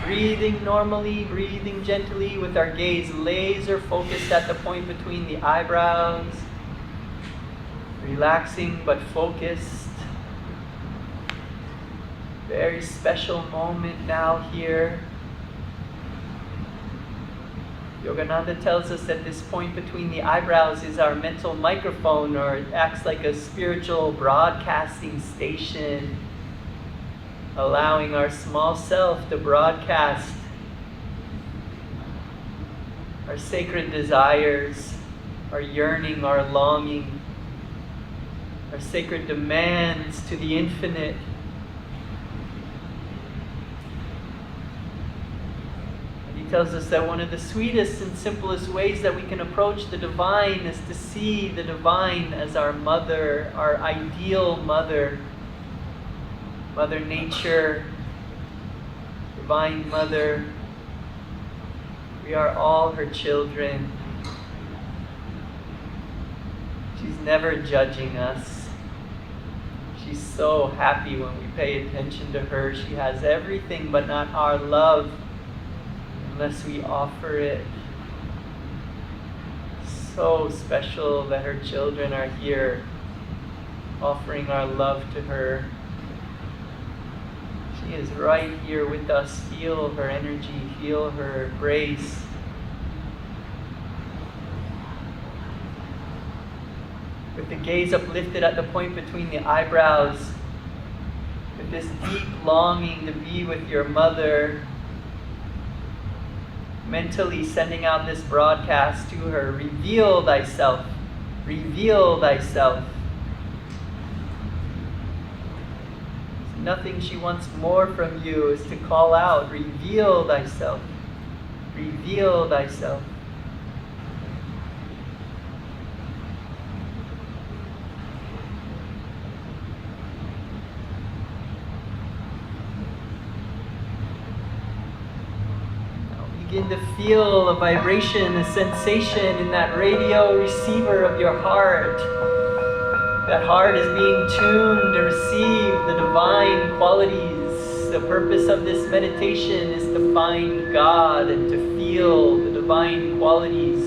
Breathing normally, breathing gently with our gaze laser focused at the point between the eyebrows. Relaxing but focused. Very special moment now here. Yogananda tells us that this point between the eyebrows is our mental microphone, or it acts like a spiritual broadcasting station, allowing our small self to broadcast our sacred desires, our yearning, our longing, our sacred demands to the infinite. Tells us that one of the sweetest and simplest ways that we can approach the divine is to see the divine as our mother, our ideal mother, Mother Nature, Divine Mother. We are all her children. She's never judging us. She's so happy when we pay attention to her. She has everything but not our love, unless we offer it. So special that her children are here, offering our love to her. She is right here with us. Feel her energy, feel her grace. With the gaze uplifted at the point between the eyebrows, with this deep longing to be with your mother, mentally sending out this broadcast to her. Reveal thyself. Reveal thyself. Nothing she wants more from you is to call out, reveal thyself. Reveal thyself. Begin to feel a vibration, a sensation in that radio receiver of your heart. That heart is being tuned to receive the divine qualities. The purpose of this meditation is to find God and to feel the divine qualities.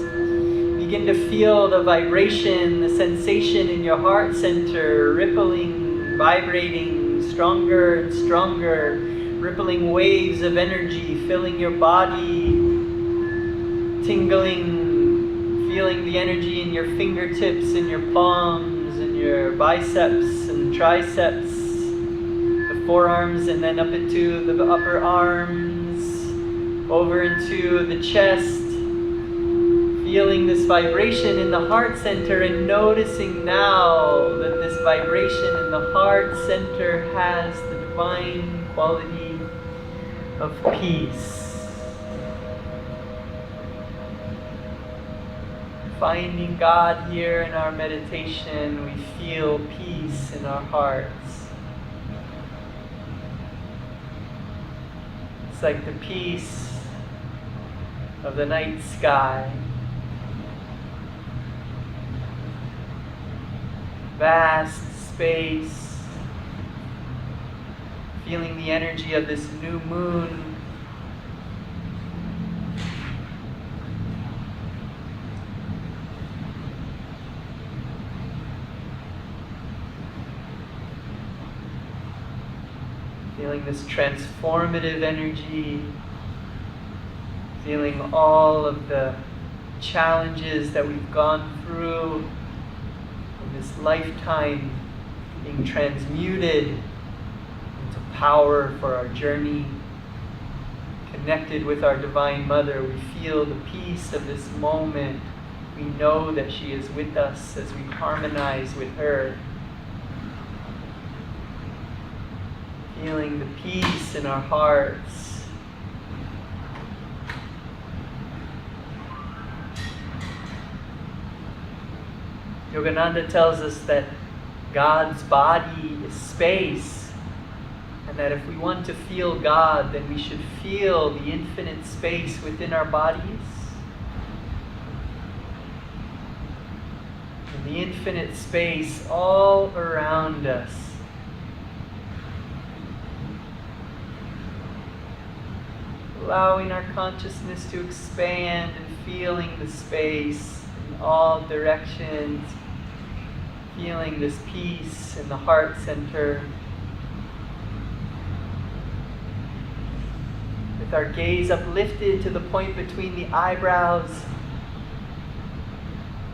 Begin to feel the vibration, the sensation in your heart center, rippling, vibrating, stronger and stronger, rippling waves of energy filling your body, tingling, feeling the energy in your fingertips, in your palms, in your biceps and triceps, the forearms, and then up into the upper arms, over into the chest, feeling this vibration in the heart center and noticing now that this vibration in the heart center has the divine quality of peace. Finding God here in our meditation, we feel peace in our hearts. It's like the peace of the night sky. Vast space, feeling the energy of this new moon. Feeling this transformative energy, feeling all of the challenges that we've gone through this lifetime being transmuted into power for our journey. Connected with our Divine Mother, we feel the peace of this moment. We know that she is with us as we harmonize with her. Feeling the peace in our hearts. Yogananda tells us that God's body is space, and that if we want to feel God, then we should feel the infinite space within our bodies, and the infinite space all around us. Allowing our consciousness to expand and feeling the space in all directions. Feeling this peace in the heart center. With our gaze uplifted to the point between the eyebrows,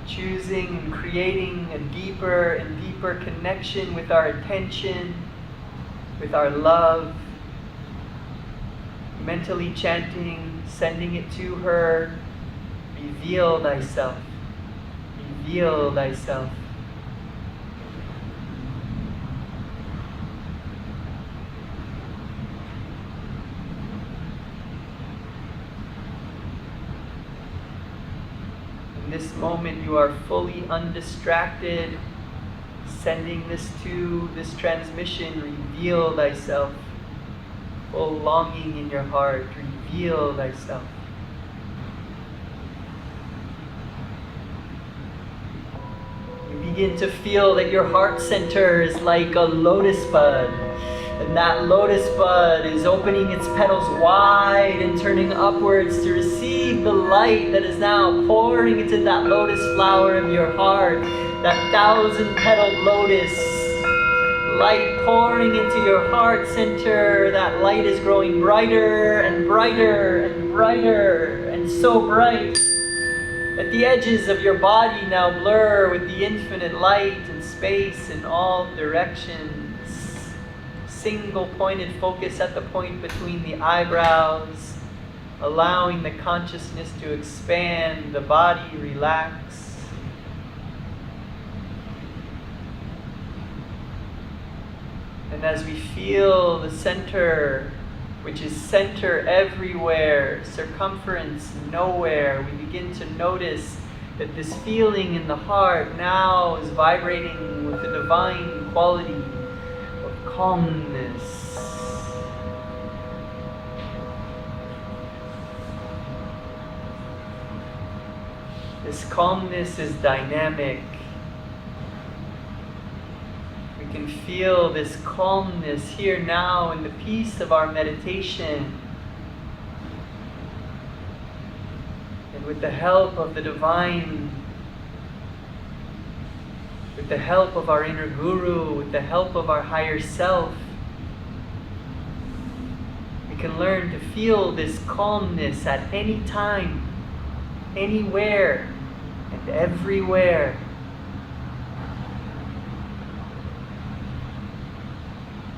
choosing and creating a deeper and deeper connection with our attention, with our love, mentally chanting, sending it to her, reveal thyself, reveal thyself. In this moment, you are fully undistracted, sending this transmission, reveal thyself. Full longing in your heart, reveal thyself. You begin to feel that your heart center is like a lotus bud. And that lotus bud is opening its petals wide and turning upwards to receive the light that is now pouring into that lotus flower of your heart, that 1,000-petaled lotus, light pouring into your heart center. That light is growing brighter and brighter and brighter, and so bright that the edges of your body now blur with the infinite light and space in all directions. Single pointed focus at the point between the eyebrows, allowing the consciousness to expand, the body relax. And as we feel the center, which is center everywhere, circumference nowhere, we begin to notice that this feeling in the heart now is vibrating with the divine quality of calmness. This calmness is dynamic. We can feel this calmness here now in the peace of our meditation. And with the help of the divine, with the help of our inner guru, with the help of our higher self, can learn to feel this calmness at any time, anywhere, and everywhere.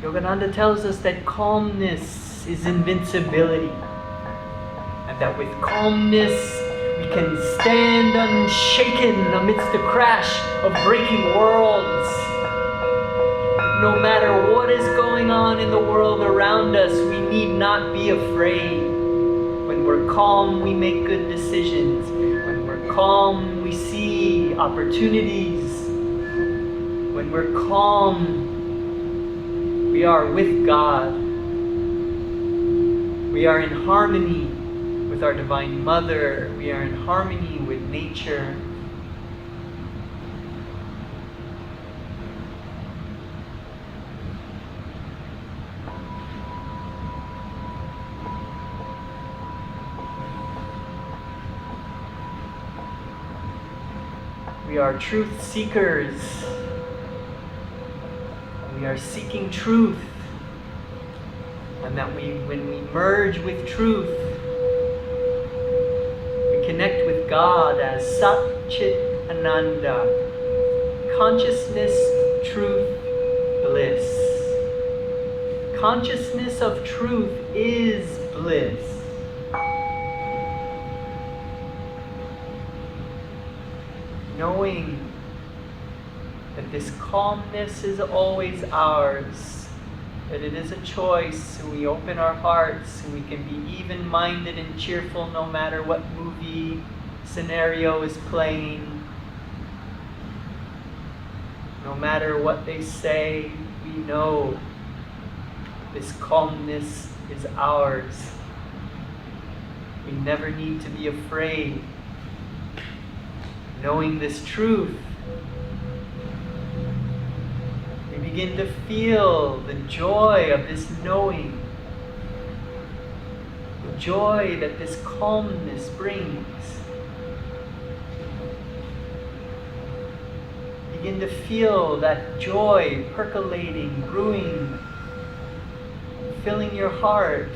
Yogananda tells us that calmness is invincibility, and that with calmness we can stand unshaken amidst the crash of breaking worlds. No matter what is going on in the world around us, we need not be afraid. When we're calm, we make good decisions. When we're calm, we see opportunities. When we're calm, we are with God. We are in harmony with our Divine Mother. We are in harmony with nature. We are truth seekers. We are seeking truth. And that when we merge with truth, we connect with God as Sat Chit Ananda. Consciousness, truth, bliss. Consciousness of truth is bliss. Knowing that this calmness is always ours, that it is a choice, and we open our hearts, and we can be even-minded and cheerful no matter what movie scenario is playing. No matter what they say, we know this calmness is ours. We never need to be afraid. Knowing this truth, we begin to feel the joy of this knowing, the joy that this calmness brings. Begin to feel that joy percolating, brewing, filling your heart.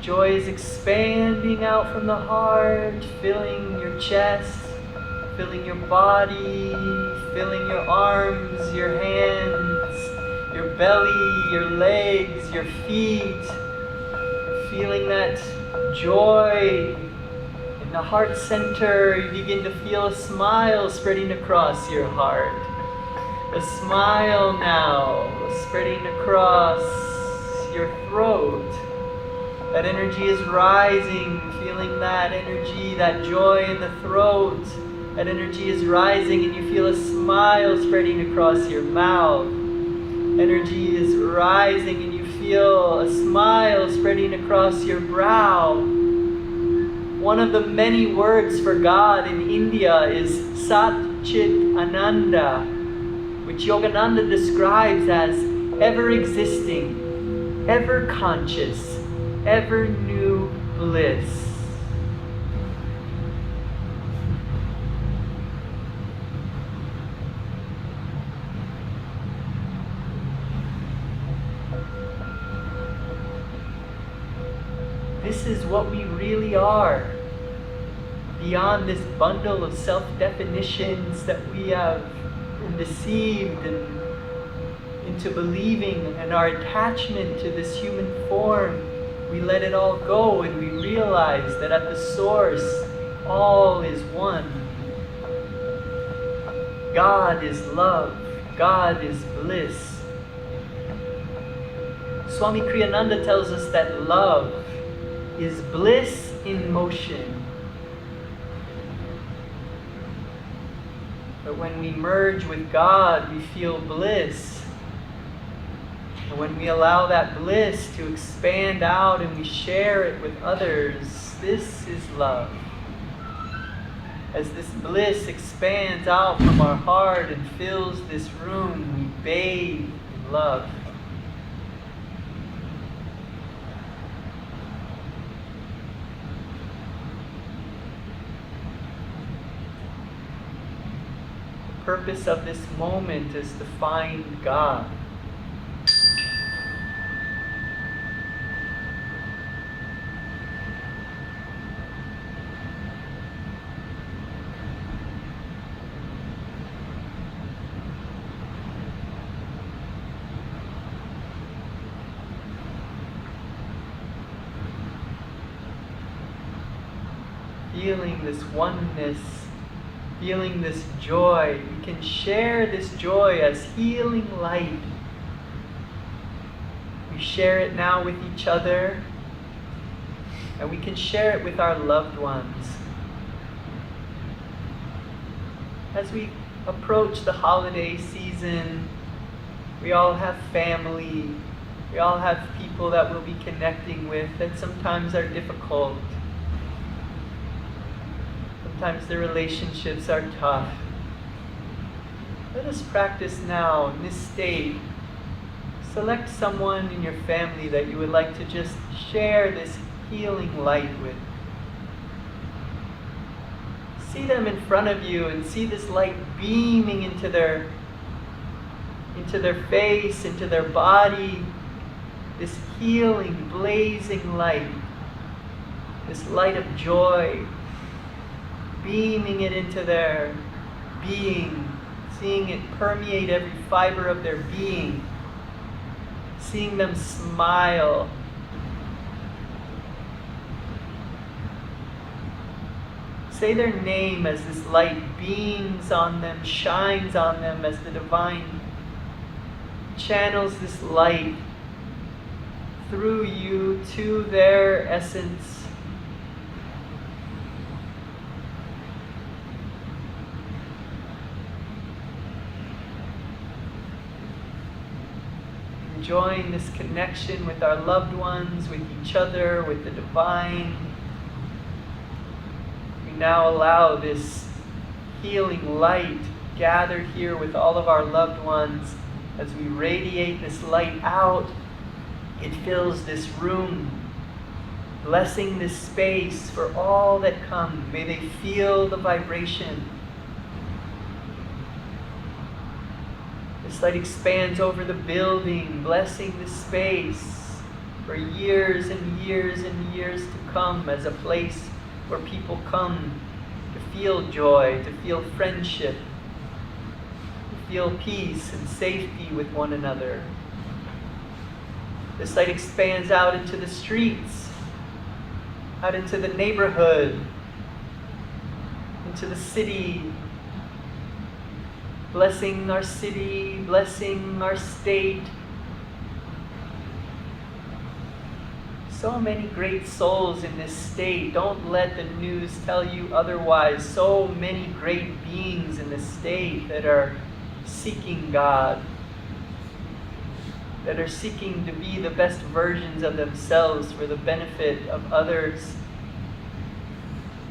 Joy is expanding out from the heart, filling your chest, filling your body, filling your arms, your hands, your belly, your legs, your feet. Feeling that joy in the heart center, you begin to feel a smile spreading across your heart. A smile now spreading across your throat. That energy is rising, feeling that energy, that joy in the throat. That energy is rising and you feel a smile spreading across your mouth. Energy is rising and you feel a smile spreading across your brow. One of the many words for God in India is Sat Chit Ananda, which Yogananda describes as ever existing, ever conscious, ever new bliss. This is what we really are, beyond this bundle of self-definitions that we have been deceived into believing, and our attachment to this human form. We let it all go and we realize that at the source, all is one. God is love. God is bliss. Swami Kriyananda tells us that love is bliss in motion. But when we merge with God, we feel bliss. And when we allow that bliss to expand out and we share it with others, this is love. As this bliss expands out from our heart and fills this room, we bathe in love. The purpose of this moment is to find God. feeling this oneness, feeling this joy. We can share this joy as healing light. We share it now with each other, and we can share it with our loved ones. As we approach the holiday season, we all have family, we all have people that we'll be connecting with that sometimes are difficult. Sometimes the relationships are tough. Let us practice now in this state. Select someone in your family that you would like to just share this healing light with. See them in front of you and see this light beaming into their face, into their body. This healing, blazing light. This light of joy. Beaming it into their being. Seeing it permeate every fiber of their being. Seeing them smile. Say their name as this light beams on them, shines on them, as the divine channels this light through you to their essence. Enjoying this connection with our loved ones, with each other, with the divine. We now allow this healing light gathered here with all of our loved ones. As we radiate this light out, it fills this room, blessing this space for all that come. May they feel the vibration. This light expands over the building, blessing the space for years and years and years to come as a place where people come to feel joy, to feel friendship, to feel peace and safety with one another. This light expands out into the streets, out into the neighborhood, into the city, blessing our city, blessing our state. So many great souls in this state. Don't let the news tell you otherwise. So many great beings in this state that are seeking God, that are seeking to be the best versions of themselves for the benefit of others,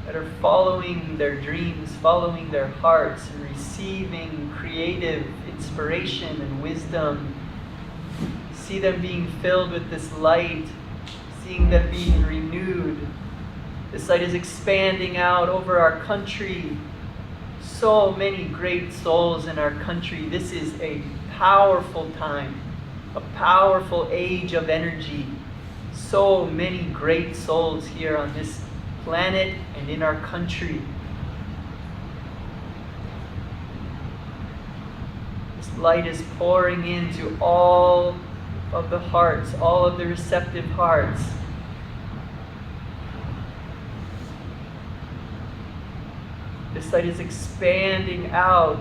that are following their dreams, following their hearts, and receiving creative inspiration and wisdom. See them being filled with this light, seeing them being renewed. This light is expanding out over our country. So many great souls in our country. This is a powerful time, a powerful age of energy. So many great souls here on this planet and in our country. This light is pouring into all of the hearts, all of the receptive hearts. This light is expanding out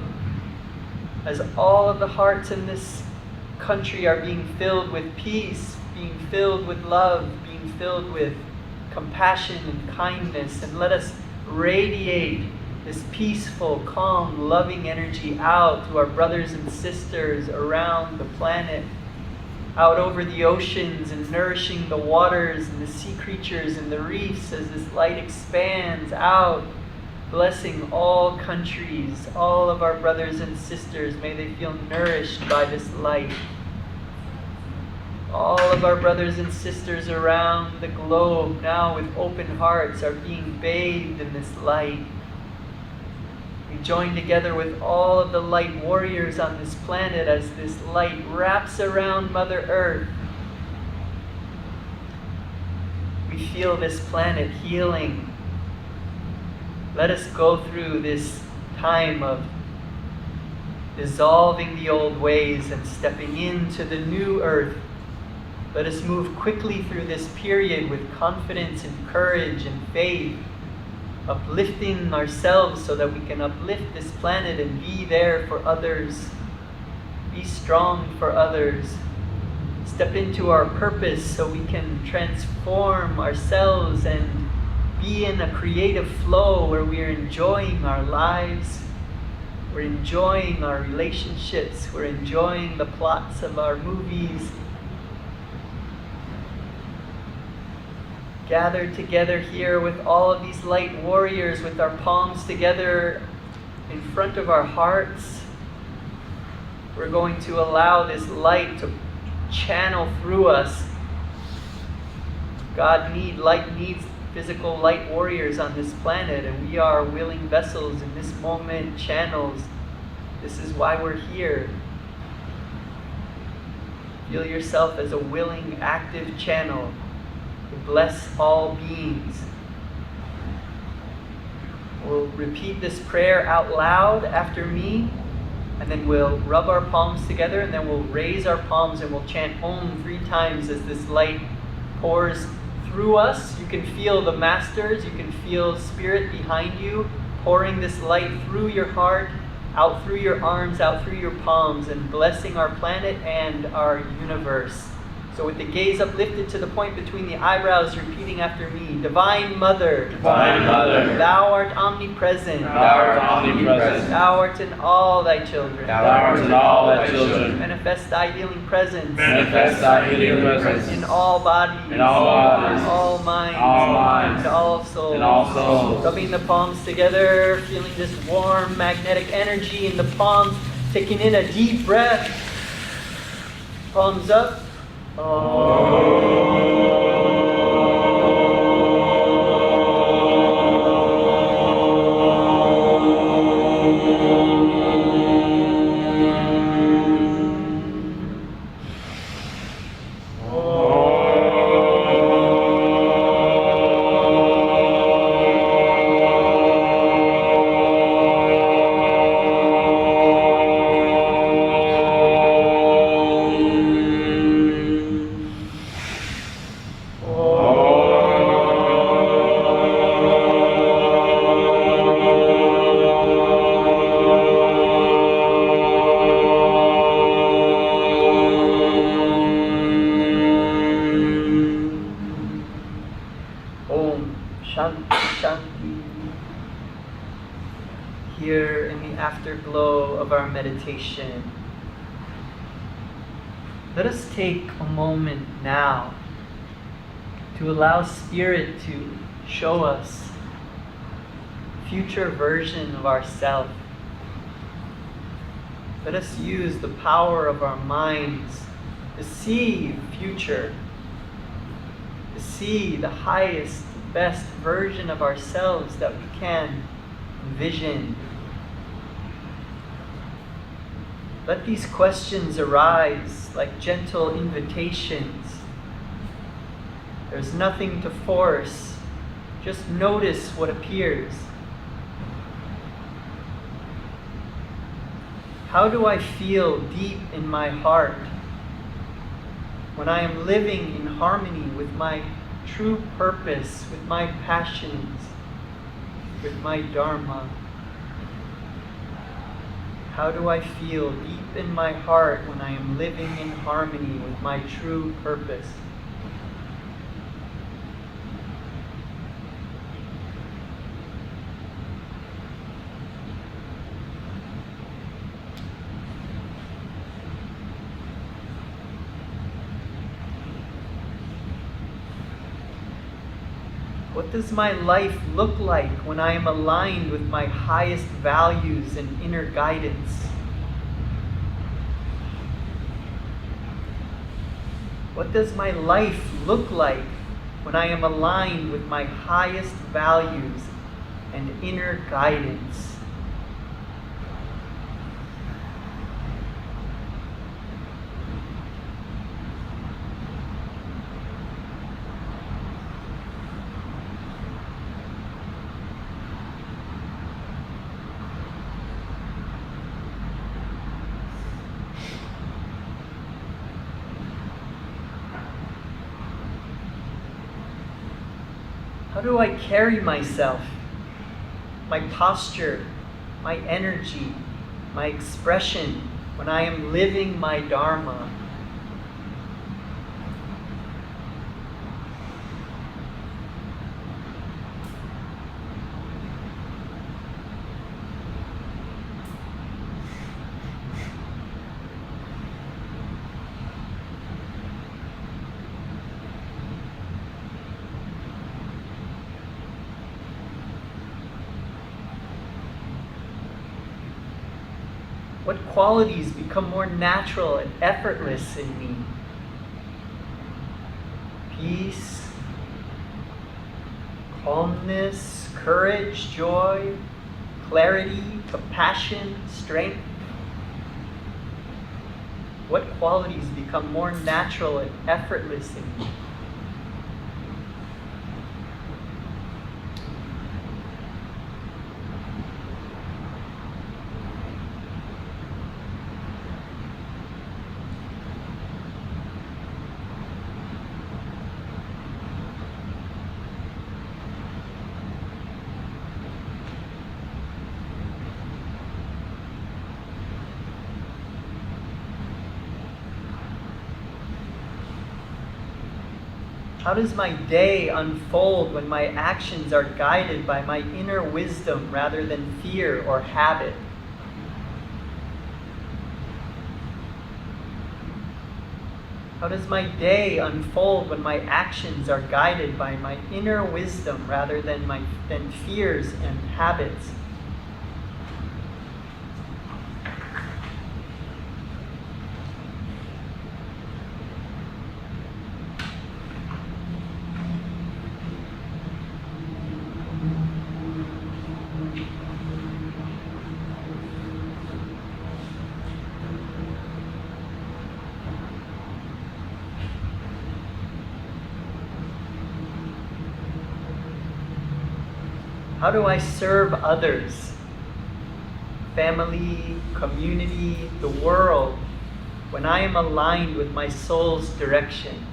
as all of the hearts in this country are being filled with peace, being filled with love, being filled with compassion and kindness. And let us radiate this peaceful, calm, loving energy out to our brothers and sisters around the planet, out over the oceans, and nourishing the waters and the sea creatures and the reefs as this light expands out, blessing all countries, all of our brothers and sisters. May they feel nourished by this light. All of our brothers and sisters around the globe now with open hearts are being bathed in this light. We join together with all of the light warriors on this planet as this light wraps around Mother Earth. We feel this planet healing. Let us go through this time of dissolving the old ways and stepping into the new earth. Let us move quickly through this period with confidence and courage and faith. uplifting ourselves so that we can uplift this planet and be there for others, be strong for others, step into our purpose so we can transform ourselves and be in a creative flow where we are enjoying our lives, we're enjoying our relationships, we're enjoying the plots of our movies. Gathered together here with all of these light warriors with our palms together in front of our hearts. We're going to allow this light to channel through us. Light needs physical light warriors on this planet, and we are willing vessels in this moment, channels. This is why we're here. Feel yourself as a willing, active channel to bless all beings. We'll repeat this prayer out loud after me, and then we'll rub our palms together, and then we'll raise our palms and we'll chant Om 3 times as this light pours through us. You can feel the masters, you can feel spirit behind you pouring this light through your heart, out through your arms, out through your palms, and blessing our planet and our universe. So with the gaze uplifted to the point between the eyebrows, repeating after me. Divine Mother, Divine Mother, Thou art omnipresent. Thou art omnipresent. Thou art in all thy children. Thou art in all thy children. Manifest thy healing presence. Manifest thy healing presence. In all bodies. In all bodies. All minds. All minds. And all souls. In all souls. Rubbing the palms together, feeling this warm magnetic energy in the palms, taking in a deep breath. Palms up. Here in the afterglow of our meditation, let us take a moment now to allow Spirit to show us a future version of ourselves. Let us use the power of our minds to see the future, to see the highest, best version of ourselves that we can envision. Let these questions arise like gentle invitations. There's nothing to force. Just notice what appears. How do I feel deep in my heart when I am living in harmony with my true purpose, with my passions, with my Dharma? How do I feel deep in my heart when I am living in harmony with my true purpose? What does my life look like when I am aligned with my highest values and inner guidance? What does my life look like when I am aligned with my highest values and inner guidance? How do I carry myself my posture, my energy, my expression when I am living my Dharma? What qualities become more natural and effortless in me? Peace, calmness, courage, joy, clarity, compassion, strength. What qualities become more natural and effortless in me? How does my day unfold when my actions are guided by my inner wisdom rather than fear or habit? How does my day unfold when my actions are guided by my inner wisdom rather than fears and habits? How do I serve others, family, community, the world, when I am aligned with my soul's direction?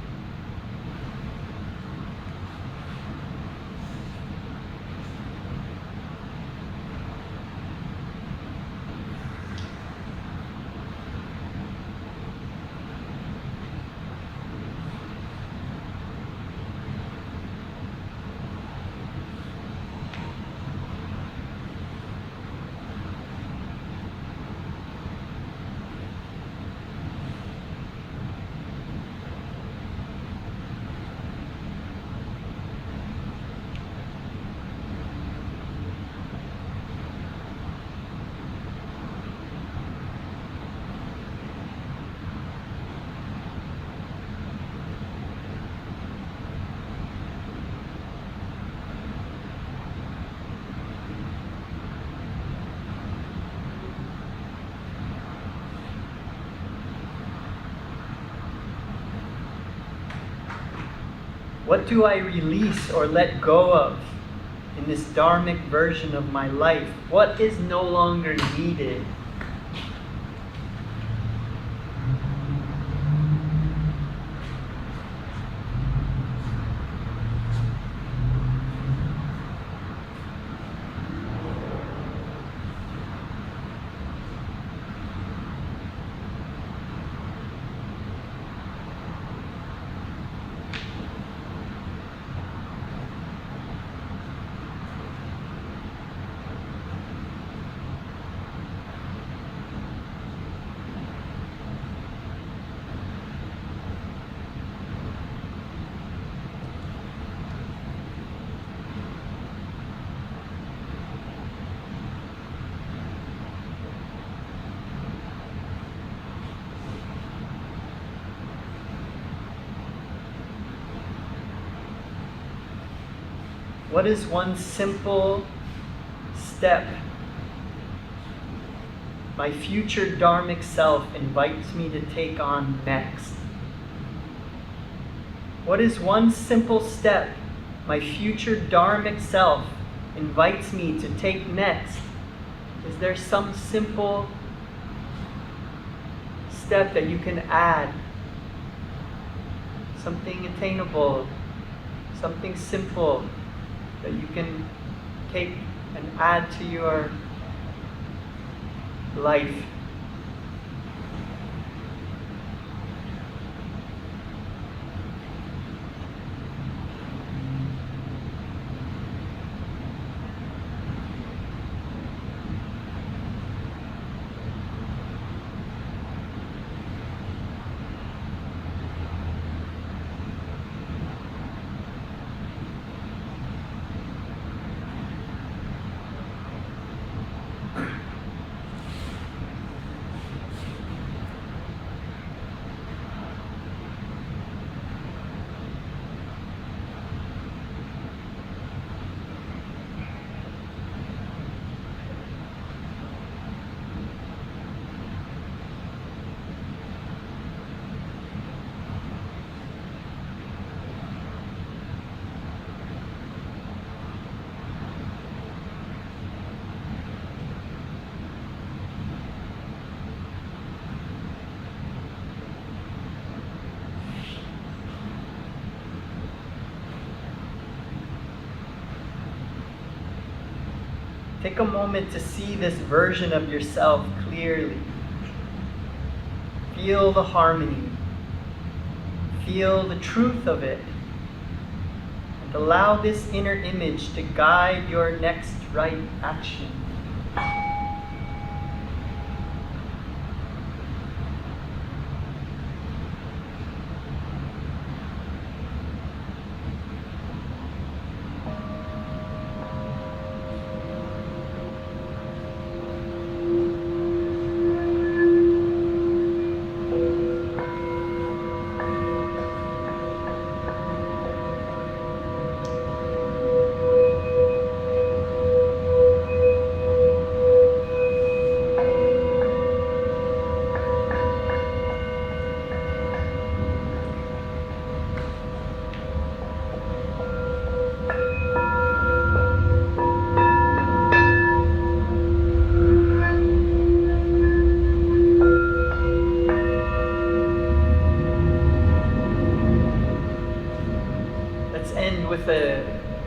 What do I release or let go of in this dharmic version of my life? What is no longer needed? What is one simple step my future dharmic self invites me to take on next? What is one simple step my future dharmic self invites me to take next? Is there some simple step that you can add? Something attainable, something simple that you can take and add to your life. Take a moment to see this version of yourself clearly. Feel the harmony. Feel the truth of it. And allow this inner image to guide your next right action.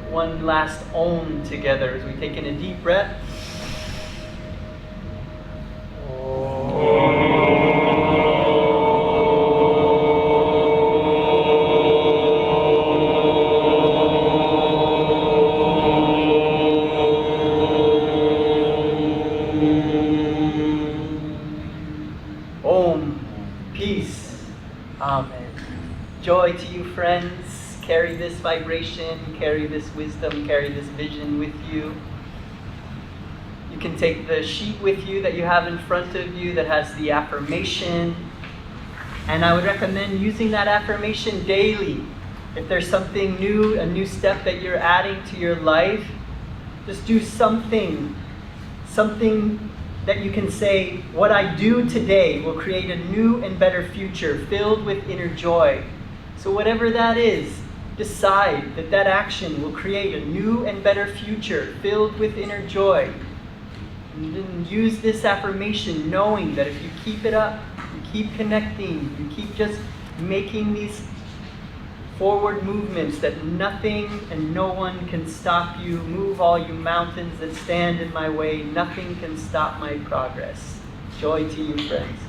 One last Om together as we take in a deep breath. Om. Peace. Amen. Joy to you, friends. Carry this vibration, carry this wisdom, carry this vision with you. You can take the sheet with you that you have in front of you that has the affirmation. And I would recommend using that affirmation daily. If there's something new, a new step that you're adding to your life, just do something that you can say, what I do today will create a new and better future filled with inner joy. So whatever that is, decide that that action will create a new and better future filled with inner joy. And then use this affirmation knowing that if you keep it up, you keep connecting, you keep just making these forward movements, that nothing and no one can stop you. Move all you mountains that stand in my way. Nothing can stop my progress. Joy to you, friends.